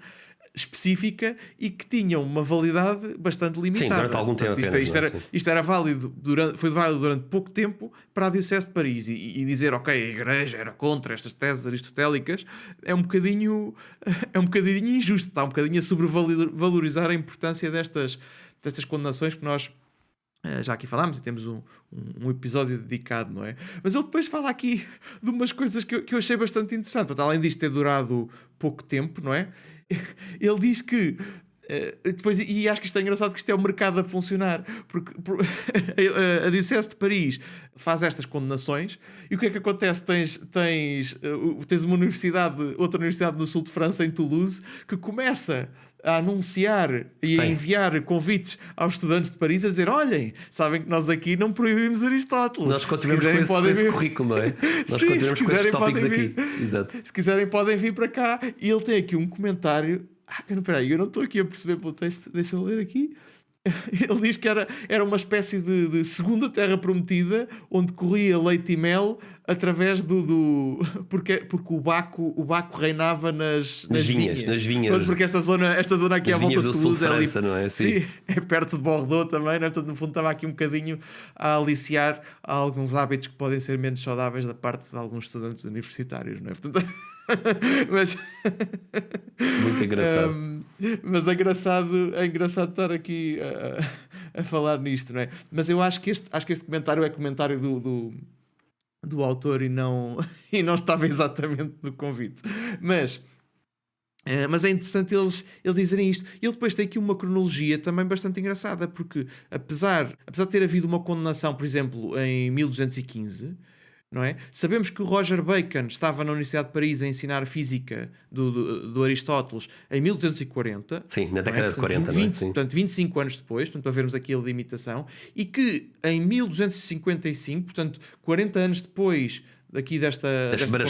específica e que tinham uma validade bastante limitada. Sim, durante algum tempo apenas. Isto era válido, foi válido durante pouco tempo para a diocese de Paris e dizer, ok, a Igreja era contra estas teses aristotélicas é um bocadinho injusto, está um bocadinho a sobrevalorizar a importância destas condenações que nós já aqui falámos e temos um episódio dedicado, não é? Mas ele depois fala aqui de umas coisas que eu achei bastante interessante. Portanto, além disto ter durado pouco tempo, não é? Ele diz que depois, e acho que isto é engraçado, que isto é o mercado a funcionar, porque a Diocese de Paris faz estas condenações e o que é que acontece? Tens uma outra universidade no sul de França, em Toulouse, que começa a anunciar e a enviar convites aos estudantes de Paris a dizer, olhem, sabem que nós aqui não proibimos Aristóteles. Nós continuamos com esse currículo, não é? Nós continuamos com esses tópicos aqui. Exato. Se quiserem podem vir para cá. E ele tem aqui um comentário. Peraí, eu não estou aqui a perceber pelo texto. Deixa eu ler aqui. Ele diz que era uma espécie de segunda terra prometida onde corria leite e mel através porque o Baco reinava nas vinhas. Nas vinhas. Porque esta zona aqui à volta de Toulouse é França, não é? Sim, é perto de Bordeaux também, né? Portanto, no fundo estava aqui um bocadinho a aliciar a alguns hábitos que podem ser menos saudáveis da parte de alguns estudantes universitários, não é? Portanto, mas muito engraçado. Mas é engraçado estar aqui a falar nisto, não é? Mas eu acho que este comentário é comentário do autor e não estava exatamente no convite. Mas é interessante eles dizerem isto. E ele depois tem aqui uma cronologia também bastante engraçada, porque apesar de ter havido uma condenação, por exemplo, em 1215, não é? Sabemos que o Roger Bacon estava na Universidade de Paris a ensinar física do Aristóteles em 1240. Sim, na década de 40, não é? Portanto, 25 anos depois, para vermos aqui a limitação, e que em 1255, portanto, 40 anos depois daqui desta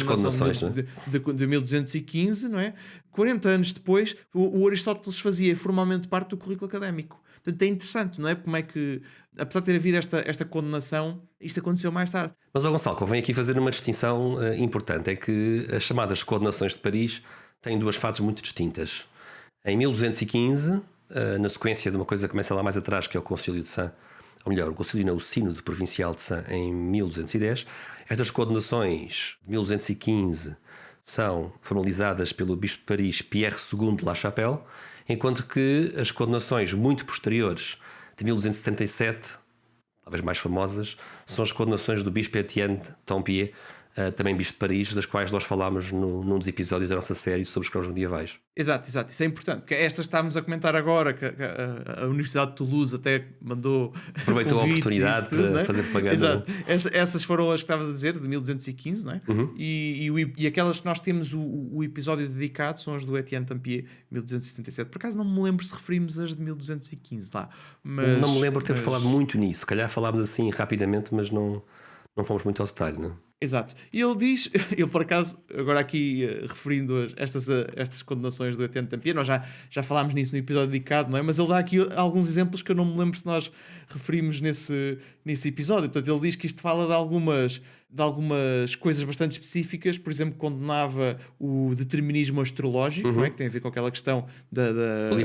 condenações, de 1215, não é? 40 anos depois, o Aristóteles fazia formalmente parte do currículo académico. Portanto, é interessante, não é? Como é que, apesar de ter havido esta condenação, isto aconteceu mais tarde. Mas, Gonçalo, convém aqui fazer uma distinção importante. É que as chamadas condenações de Paris têm duas fases muito distintas. Em 1215, na sequência de uma coisa que começa lá mais atrás, que é o Concílio de Sens, ou melhor, o Concílio não, o Sínodo Provincial de Sens, em 1210, estas condenações de 1215 são formalizadas pelo Bispo de Paris Pierre II de La Chapelle, enquanto que as condenações muito posteriores de 1277, talvez mais famosas, são as condenações do Bispo Etienne Tampier, também Bispo de Paris, das quais nós falámos num dos episódios da nossa série sobre os crãos medievais. Exato, isso é importante, porque estas estávamos a comentar agora, que a Universidade de Toulouse até mandou aproveitou a oportunidade tudo, para é? fazer propaganda. Exato, essas foram as que estavas a dizer, de 1215, não é? E aquelas que nós temos o episódio dedicado são as do Etienne Tampier, 1277. Por acaso não me lembro se referimos as de 1215 lá. Mas, não me lembro de ter falado muito nisso, se calhar falámos assim rapidamente, mas não fomos muito ao detalhe, não é? Exato. E ele diz, ele por acaso, agora aqui referindo estas condenações do Etienne Tampier, nós já falámos nisso no episódio dedicado, não é? Mas ele dá aqui alguns exemplos que eu não me lembro se nós referimos nesse episódio. Portanto, ele diz que isto fala de algumas coisas bastante específicas. Por exemplo, condenava o determinismo astrológico, não é? Que tem a ver com aquela questão da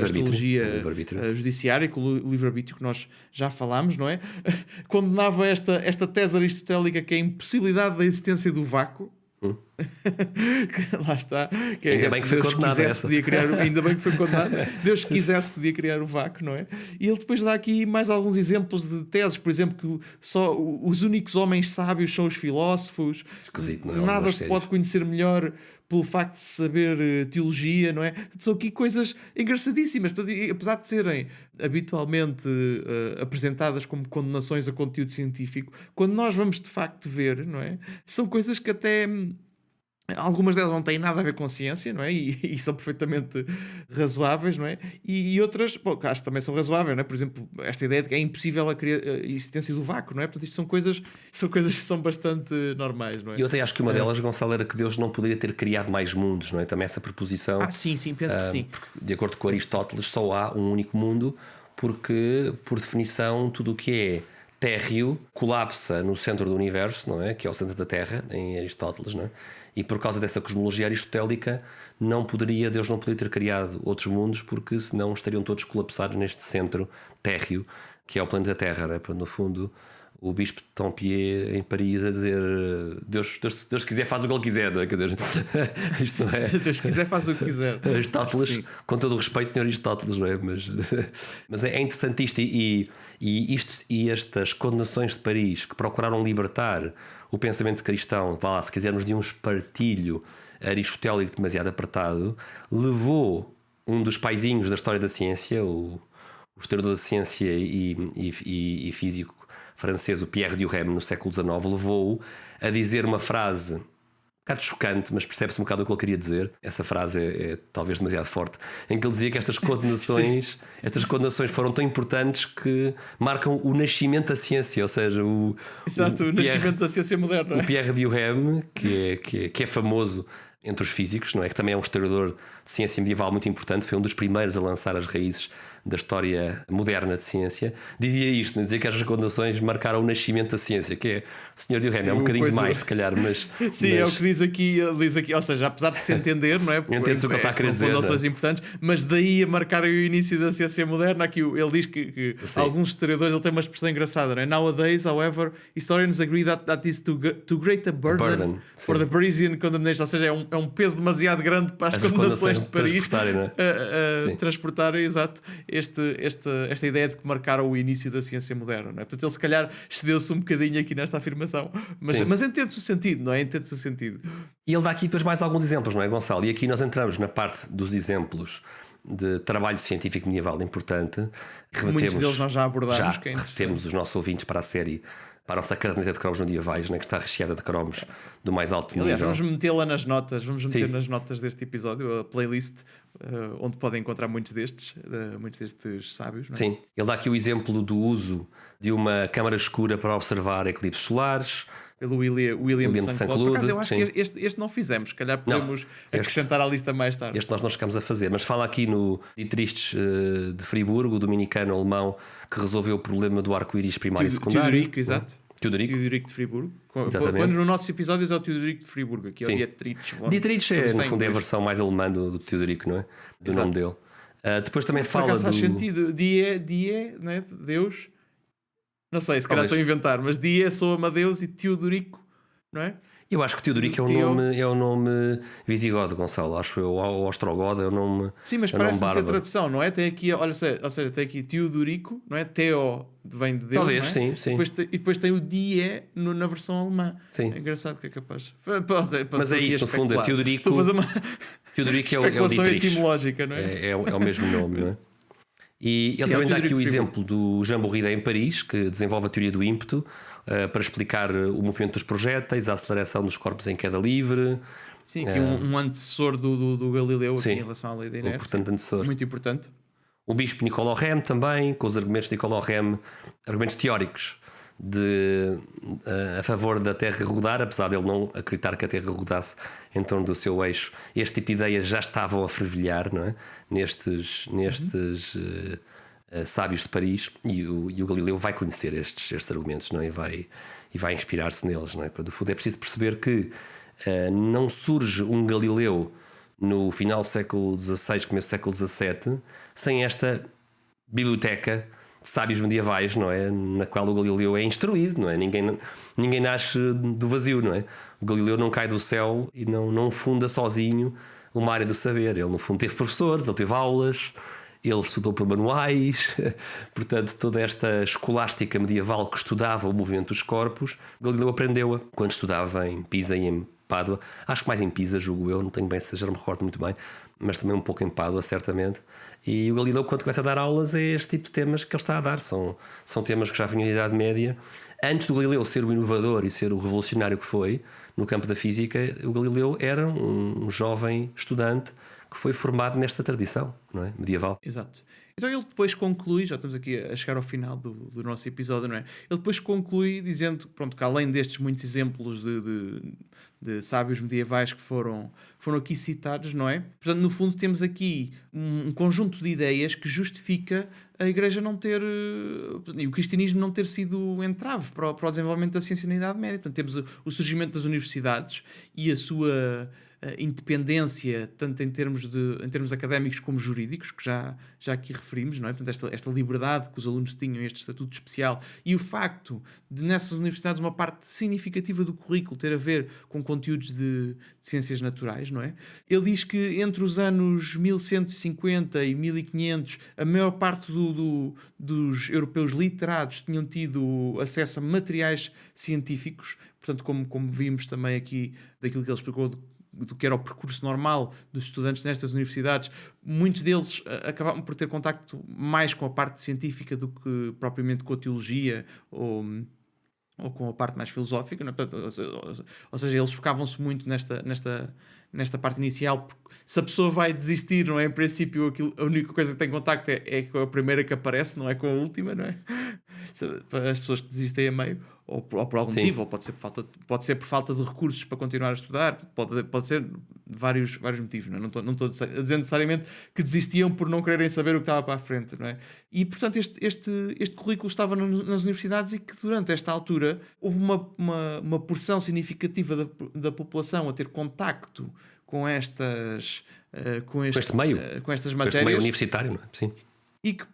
astrologia judiciária, com o livre-arbítrio que nós já falámos, não é? Condenava esta tese aristotélica, que é a impossibilidade da existência do vácuo. Lá está. Ainda bem que foi condenado essa. Ainda bem que foi condenado. Deus, se quisesse, podia criar o vácuo, não é? E ele depois dá aqui mais alguns exemplos de teses, por exemplo, que só os únicos homens sábios são os filósofos. Esquisito, não é? Nada se pode conhecer melhor pelo facto de saber teologia, não é? São aqui coisas engraçadíssimas. Apesar de serem habitualmente apresentadas como condenações a conteúdo científico, quando nós vamos de facto ver, não é? São coisas que até... Algumas delas não têm nada a ver com ciência, não é? E são perfeitamente razoáveis, não é? E outras, bom, acho que também são razoáveis, não é? Por exemplo, esta ideia de que é impossível a existência do vácuo, não é? Portanto, isto são coisas que são bastante normais, não é? E eu até acho que uma delas, Gonçalo, era que Deus não poderia ter criado mais mundos, não é? Também essa proposição. Sim, penso que sim. Porque, de acordo com Aristóteles, só há um único mundo, porque, por definição, tudo o que é térreo colapsa no centro do universo, não é? Que é o centro da Terra, em Aristóteles, não é? E por causa dessa cosmologia aristotélica Deus não poderia ter criado outros mundos, porque senão estariam todos colapsados neste centro térreo que é o planeta Terra, não é? No fundo, o Bispo de Tampier em Paris a dizer Deus quiser faz o que ele quiser, não é? Quer dizer, isto não é... Deus quiser faz o que quiser. Aristóteles, sim. Com todo o respeito, senhor Aristóteles, não é? Mas é interessante isto e estas condenações de Paris que procuraram libertar o pensamento cristão, vá lá, se quisermos, de um espartilho aristotélico demasiado apertado, levou um dos paizinhos da história da ciência, o historiador da ciência e físico francês, o Pierre Duhem, no século XIX, levou-o a dizer uma frase um bocado chocante, mas percebe-se um bocado o que ele queria dizer. Essa frase é talvez demasiado forte, em que ele dizia que estas condenações foram tão importantes que marcam o nascimento da ciência, ou seja, o nascimento da ciência moderna. O Pierre Duhem, que é famoso entre os físicos, não é? Que também é um historiador de ciência medieval muito importante, foi um dos primeiros a lançar as raízes da história moderna de ciência, dizia isto, dizia que as condenações marcaram o nascimento da ciência, que é o Sr. Duhem, é um bocadinho demais, se calhar, mas... Sim, é o que diz aqui, ou seja, apesar de se entender, não é? Entende-se o que ele está a querer dizer. Condenações importantes, mas daí a marcar o início da ciência moderna, aqui ele diz que alguns historiadores, ele tem uma expressão engraçada, não é? Nowadays, however, historians agree that is too great a burden for the Parisian condemnation, ou seja, é um peso demasiado grande para as condenações de Paris transportarem, exato, esta ideia de que marcaram o início da ciência moderna, não é? Portanto, ele se calhar excedeu-se um bocadinho aqui nesta afirmação, mas entende-se o sentido, não é? Entende-se o sentido. E ele dá aqui depois mais alguns exemplos, não é, Gonçalo? E aqui nós entramos na parte dos exemplos de trabalho científico medieval importante. Muitos deles nós já abordámos. Temos os nossos ouvintes para a série, para a nossa caderneta de cromos medievais, né, que está recheada de cromos do mais alto nível. Aliás, vamos metê-la nas notas, nas notas deste episódio, a playlist, onde podem encontrar muitos destes sábios. Não é? Sim, ele dá aqui o exemplo do uso de uma câmara escura para observar eclipses solares. Pelo William Saint-Claude. Por acaso, eu acho sim. que este não fizemos, se calhar podemos acrescentar à lista mais tarde. Este nós não chegamos a fazer, mas fala aqui no Dietrich de Friburgo, o dominicano alemão que resolveu o problema do arco-íris primário e secundário. Teodorico, exato. Teodorico de Friburgo. Exatamente. Quando nos nossos episódios é o Teodorico de Friburgo, aqui é o Dietrich. Dietrich é, no fundo, é a versão mais alemã do Teodorico, não é? Do nome dele. Depois também fala do... faz sentido. Die, não é? Deus. Não sei, se calhar estou a inventar, mas Die soa-me a Deus e Teodorico, não é? Eu acho que Teodorico é um nome visigodo, Gonçalo. Acho eu, ou ostrogodo é um nome. Sim, mas parece-me ser tradução, não é? Tem aqui, olha, ou seja, tem aqui Teodorico, não é? Teo vem de Deus. Talvez, não é? sim. E depois tem o Die na versão alemã. Sim. É engraçado que é capaz. Mas é isso, no fundo, é Teodorico. Estou a fazer uma Teodorico é o Dietrich. etimológica, não é? É o mesmo nome, não é? E ele também dá aqui o exemplo do Jean Bourrida em Paris, que desenvolve a teoria do ímpeto para explicar o movimento dos projéteis, a aceleração dos corpos em queda livre. Sim, aqui um antecessor do Galileu aqui, em relação à lei da inércia. Importante antecessor. Muito importante. O bispo Nicolau Rem também, com os argumentos de Nicolau Rem, argumentos teóricos a favor da Terra rodar, apesar de ele não acreditar que a Terra rodasse em torno do seu eixo. Este tipo de ideias já estavam a fervilhar, não é? nestes sábios de Paris, e o Galileu vai conhecer estes argumentos, não é? E vai inspirar-se neles, não é? Do fundo é preciso perceber que não surge um Galileu no final do século XVI, começo do século XVII, sem esta biblioteca de sábios medievais, não é? Na qual o Galileu é instruído, não é? Ninguém nasce do vazio, não é? O Galileu não cai do céu e não funda sozinho uma área do saber. Ele, no fundo, teve professores, ele teve aulas, ele estudou por manuais. Portanto, toda esta escolástica medieval que estudava o movimento dos corpos, Galileu aprendeu-a quando estudava em Pisa e em Pádua. Acho que mais em Pisa, julgo eu, não tenho bem, já não me recordo muito bem, mas também um pouco em Pádua, certamente. E o Galileu, quando começa a dar aulas, é este tipo de temas que ele está a dar. São temas que já vinham da Idade Média. Antes do Galileu ser o inovador e ser o revolucionário que foi no campo da física, o Galileu era um jovem estudante que foi formado nesta tradição, não é? Medieval. Exato. Então ele depois conclui, já estamos aqui a chegar ao final do nosso episódio, não é? Ele depois conclui dizendo, pronto, que além destes muitos exemplos de sábios medievais que foram aqui citados, não é? Portanto, no fundo temos aqui um conjunto de ideias que justifica a Igreja não ter, e o cristianismo não ter sido entrave para o desenvolvimento da ciência na Idade Média. Portanto, temos o surgimento das universidades e a sua independência, tanto em termos académicos como jurídicos, que já aqui referimos, não é? Portanto, esta liberdade que os alunos tinham, este estatuto especial, e o facto de nessas universidades uma parte significativa do currículo ter a ver com conteúdos de ciências naturais, não é? Ele diz que entre os anos 1150 e 1500 a maior parte dos europeus literados tinham tido acesso a materiais científicos, portanto, como vimos também aqui daquilo que ele explicou do que era o percurso normal dos estudantes nestas universidades, muitos deles acabavam por ter contacto mais com a parte científica do que propriamente com a teologia ou com a parte mais filosófica, não é? Ou seja, eles focavam-se muito nesta parte inicial, porque se a pessoa vai desistir, não é? Em princípio, a única coisa que tem contacto é com a primeira que aparece, não é com a última, não é? As pessoas que desistem a meio, ou por algum motivo, ou pode ser por falta de recursos para continuar a estudar, pode ser vários motivos, não é? Não estou a dizer necessariamente que desistiam por não quererem saber o que estava para a frente, não é? E, portanto, este currículo estava nas universidades, e que durante esta altura houve uma porção significativa da população a ter contacto com estas matérias. Este meio universitário, não é? Sim. E que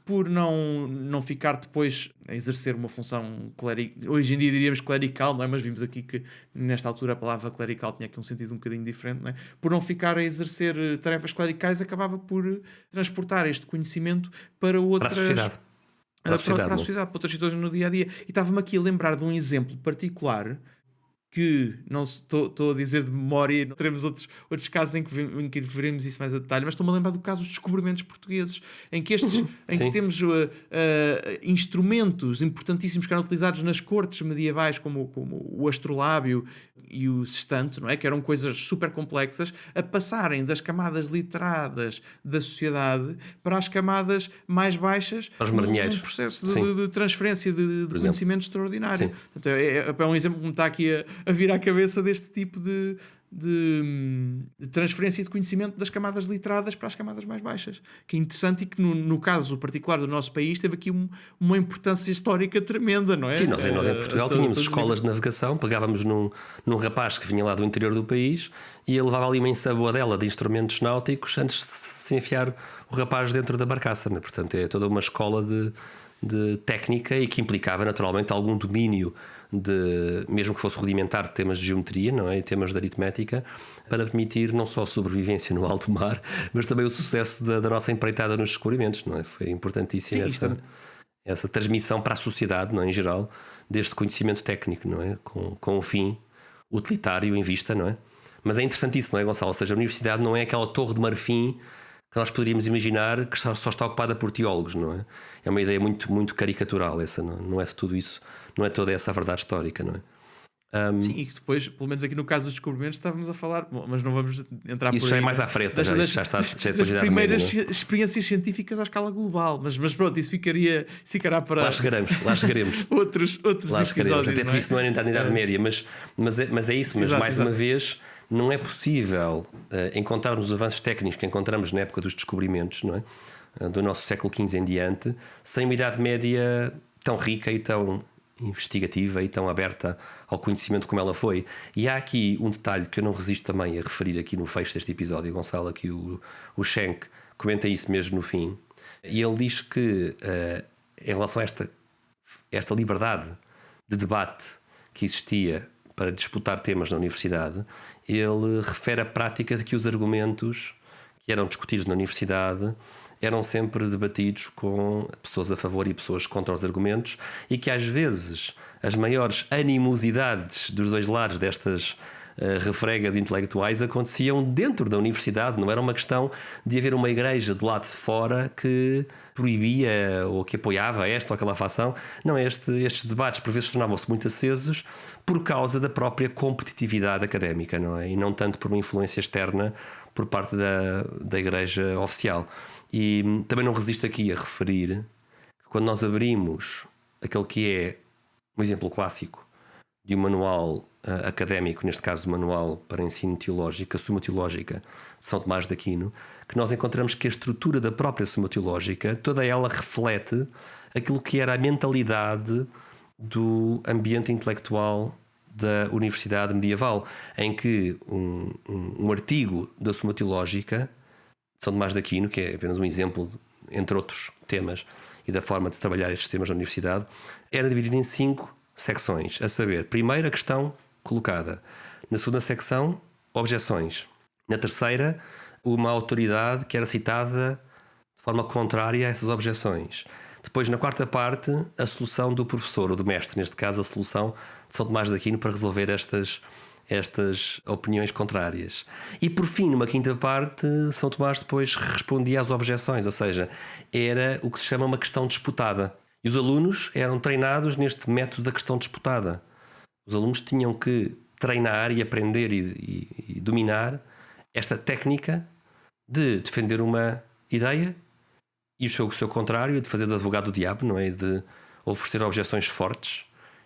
por não ficar depois a exercer uma função clerical, hoje em dia diríamos clerical, não é? Mas vimos aqui que nesta altura a palavra clerical tinha aqui um sentido um bocadinho diferente, não é? Por não ficar a exercer tarefas clericais, acabava por transportar este conhecimento para outras... Para a sociedade, para outras situações no dia-a-dia. E estava-me aqui a lembrar de um exemplo particular que não estou a dizer de memória, não teremos outros casos em que veremos isso mais a detalhe, mas estou-me a lembrar do caso dos descobrimentos portugueses, em que que temos instrumentos importantíssimos que eram utilizados nas cortes medievais, como o astrolábio e o sextanto, não é? Que eram coisas super complexas, a passarem das camadas literadas da sociedade para as camadas mais baixas, num processo de transferência de conhecimento extraordinário. Portanto, é um exemplo que me está aqui a vir à cabeça deste tipo de transferência de conhecimento das camadas literadas para as camadas mais baixas, que é interessante, e que no caso particular do nosso país teve aqui uma importância histórica tremenda, não é? Sim, nós em Portugal tínhamos escolas de navegação, pegávamos num rapaz que vinha lá do interior do país e ele levava ali uma ensaboadela de instrumentos náuticos antes de se enfiar o rapaz dentro da barcaça, não é? Portanto, é toda uma escola de técnica, e que implicava naturalmente algum domínio mesmo que fosse rudimentar, de temas de geometria, não é? E temas de aritmética, para permitir não só a sobrevivência no alto mar, mas também o sucesso da nossa empreitada nos descobrimentos, não é? Foi importantíssimo essa transmissão para a sociedade, não é? Em geral, deste conhecimento técnico, não é? Com um fim utilitário em vista, não é? Mas é interessante isso, não é, Gonçalo? Ou seja, a universidade não é aquela torre de marfim que nós poderíamos imaginar que só está ocupada por teólogos, não é? É uma ideia muito, muito caricatural essa, não é de tudo isso, não é toda essa a verdade histórica, não é? Sim, e que depois, pelo menos aqui no caso dos descobrimentos, estávamos a falar, mas não vamos entrar por aí. Isso já é mais à frente, já está das primeiras experiências científicas à escala global, mas pronto, isso ficará para... Lá chegaremos. outros lá episódios. Até porque isso não é na Idade Média, mas é isso, mas exato, mais uma vez... Não é possível encontrarmos os avanços técnicos que encontramos na época dos descobrimentos, não é? Do nosso século XV em diante, sem uma Idade Média tão rica e tão investigativa e tão aberta ao conhecimento como ela foi. E há aqui um detalhe que eu não resisto também a referir aqui no fecho deste episódio, Gonçalo, aqui o Schenck comenta isso mesmo no fim, e ele diz que em relação a esta liberdade de debate que existia para disputar temas na universidade, ele refere a prática de que os argumentos que eram discutidos na universidade eram sempre debatidos com pessoas a favor e pessoas contra os argumentos, e que às vezes as maiores animosidades dos dois lados destas refregas intelectuais aconteciam dentro da universidade. Não era uma questão de haver uma igreja do lado de fora que proibia ou que apoiava esta ou aquela facção. Não, estes debates por vezes tornavam-se muito acesos por causa da própria competitividade académica, não é? E não tanto por uma influência externa por parte da igreja oficial. E também não resisto aqui a referir que quando nós abrimos aquele que é um exemplo clássico de um manual académico, neste caso o manual para ensino teológico, a Suma Teológica de São Tomás de Aquino, que nós encontramos que a estrutura da própria Suma Teológica, toda ela reflete aquilo que era a mentalidade do ambiente intelectual da Universidade Medieval, em que um artigo da Suma Teológica de São Tomás de Aquino, que é apenas um exemplo, entre outros temas, e da forma de trabalhar estes temas na universidade, era dividido em 5 secções, a saber, primeira questão colocada, na segunda secção, objeções, na terceira, uma autoridade que era citada de forma contrária a essas objeções, depois na quarta parte, a solução do professor ou do mestre, neste caso a solução de São Tomás de Aquino para resolver estas opiniões contrárias, e por fim, numa quinta parte, São Tomás depois respondia às objeções, ou seja, era o que se chama uma questão disputada. E os alunos eram treinados neste método da questão disputada. Os alunos tinham que treinar e aprender e dominar esta técnica de defender uma ideia e o seu contrário, de fazer de advogado do diabo, não é? De oferecer objeções fortes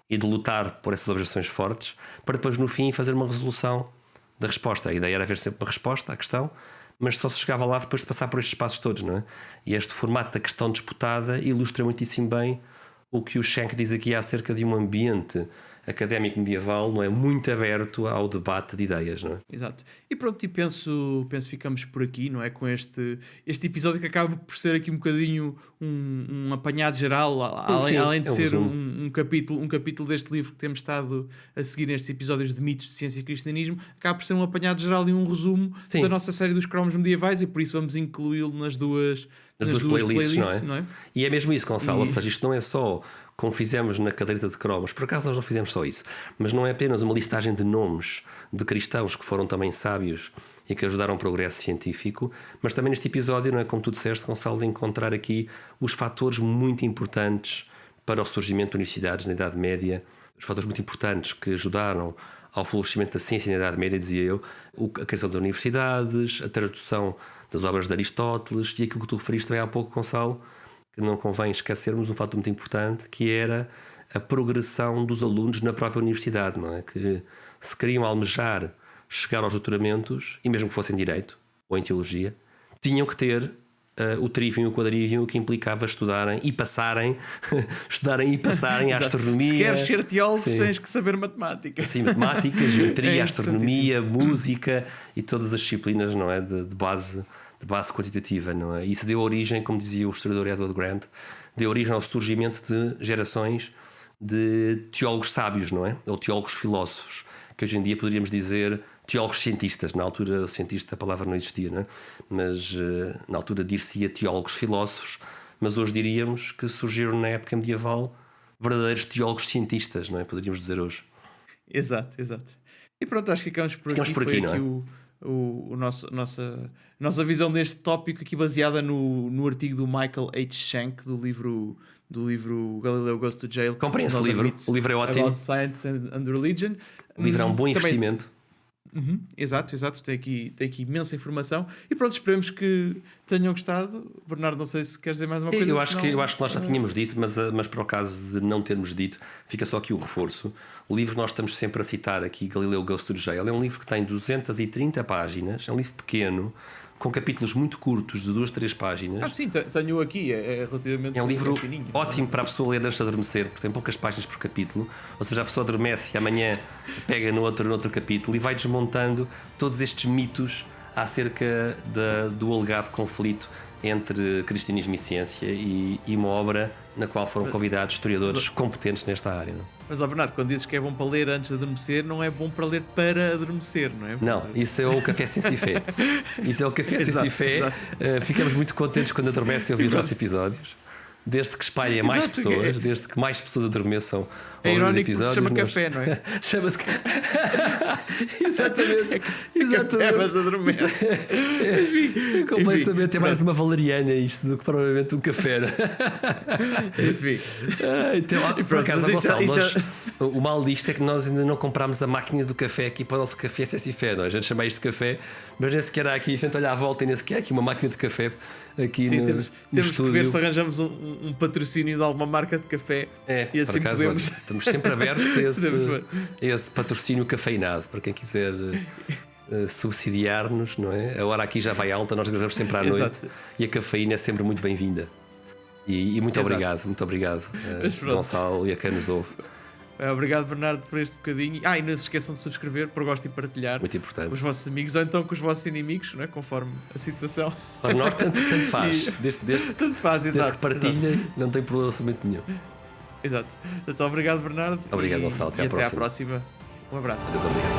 e de lutar por essas objeções fortes, para depois no fim fazer uma resolução da resposta. A ideia era haver sempre uma resposta à questão, mas só se chegava lá depois de passar por estes passos todos, não é? E este formato da questão disputada ilustra muitíssimo bem o que o Schenck diz aqui acerca de um ambiente académico medieval, não é, muito aberto ao debate de ideias, não é? Exato. E pronto, e penso que ficamos por aqui, não é? Com este episódio que acaba por ser aqui um bocadinho um apanhado geral, além de ser um capítulo deste livro que temos estado a seguir nestes episódios de mitos de ciência e cristianismo, acaba por ser um apanhado geral e um resumo da nossa série dos cromos medievais, e por isso vamos incluí-lo nas duas playlists, não é? E é mesmo isso, Gonçalo, ou seja, isto não é só como fizemos na caderneta de cromos, por acaso nós não fizemos só isso, mas não é apenas uma listagem de nomes de cristãos que foram também sábios e que ajudaram o progresso científico, mas também neste episódio, não é, como tu disseste, Gonçalo, de encontrar aqui os fatores muito importantes para o surgimento de universidades na Idade Média, os fatores muito importantes que ajudaram ao florescimento da ciência na Idade Média, dizia eu, a criação das universidades, a tradução das obras de Aristóteles e aquilo que tu referiste também há pouco, Gonçalo, que não convém esquecermos um fato muito importante, que era a progressão dos alunos na própria universidade, não é? Que se queriam almejar chegar aos doutoramentos, e mesmo que fossem em Direito ou em Teologia, tinham que ter o trivium e o quadrivium, que implicava estudarem e passarem a astronomia. Se queres ser teólogo, tens que saber matemática. Sim, matemática, geometria, astronomia, música e todas as disciplinas, não é, de base quantitativa, não é? Isso deu origem, como dizia o historiador Edward Grant, deu origem ao surgimento de gerações de teólogos sábios, não é? Ou teólogos filósofos, que hoje em dia poderíamos dizer teólogos cientistas. Na altura, cientista, a palavra não existia, não é? Mas na altura dir-se-ia teólogos filósofos, mas hoje diríamos que surgiram na época medieval verdadeiros teólogos cientistas, não é? Poderíamos dizer hoje. Exato. E pronto, acho que ficamos por aqui. Por aqui, não é? Nossa visão deste tópico aqui baseada no artigo do Michael H. Schenck do livro Galileo Goes to Jail. Comprem esse livro, o livro é ótimo. About Science and Religion. O livro é um bom investimento. Exato, tem aqui imensa informação e pronto, esperemos que tenham gostado. Bernardo, não sei se queres dizer mais uma coisa. Eu acho que nós já tínhamos dito, mas para o caso de não termos dito, fica só aqui o reforço. O livro nós estamos sempre a citar aqui, Galileo Goes to Jail, é um livro que tem 230 páginas, é um livro pequeno, com capítulos muito curtos, de 2-3 páginas. Sim, tenho aqui, é relativamente. É um livro fininho, ótimo para a pessoa ler antes de adormecer, porque tem poucas páginas por capítulo, ou seja, a pessoa adormece e amanhã pega no outro capítulo e vai desmontando todos estes mitos acerca do alegado conflito entre cristianismo e ciência, e uma obra na qual foram convidados historiadores competentes nesta área. Não? Mas, Bernardo, quando dizes que é bom para ler antes de adormecer, não é bom para ler para adormecer, não é? Não, isso é o Café Ciência e Fé. Isso é o Café Ciência e Fé. Ficamos muito contentes quando adormecem a ouvir os nossos episódios. Desde que espalhem a mais pessoas, desde que mais pessoas adormeçam ao ouvir os episódios. Se chama café, não é? Chama-se Exatamente. Café, mas adormece. Completamente. É mais uma valeriana isto do que provavelmente um café. Enfim. Então, por acaso, Gonçalo, o mal disto é que nós ainda não comprámos a máquina do café aqui para o nosso Café Ciência e Fé. Não? A gente chama isto de café, mas nem sequer há aqui, a gente olha à volta e nem sequer há aqui uma máquina de café aqui. Sim, temos estúdio. Que ver se arranjamos um patrocínio de alguma marca de café. E assim por acaso, podemos. Estamos sempre abertos a esse patrocínio cafeinado para quem quiser subsidiar-nos, não é? A hora aqui já vai alta, nós gravamos sempre à noite e a cafeína é sempre muito bem-vinda. E muito obrigado, Gonçalo, e a quem nos ouve. Obrigado, Bernardo, por este bocadinho. E não se esqueçam de subscrever, por gosto e partilhar. Muito importante. Com os vossos amigos ou então com os vossos inimigos, não é? Conforme a situação. Para nós, tanto faz. Tanto faz, exato. Desde que partilhem, não tem problema absolutamente nenhum. Exato. Então, obrigado, Bernardo. Obrigado, Gonçalo. Até à próxima. Um abraço. Deus, obrigado.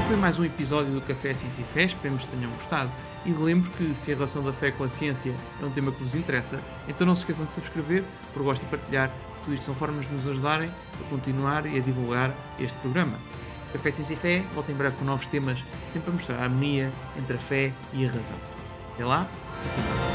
Foi mais um episódio do Café Ciência e Fé, esperemos que tenham gostado. E lembro que se a relação da fé com a ciência é um tema que vos interessa, então não se esqueçam de subscrever, por gosto e partilhar. Tudo isto são formas de nos ajudarem a continuar e a divulgar este programa. Café Ciência e Fé volta em breve com novos temas, sempre a mostrar a harmonia entre a fé e a razão. Até lá, fiquem bem.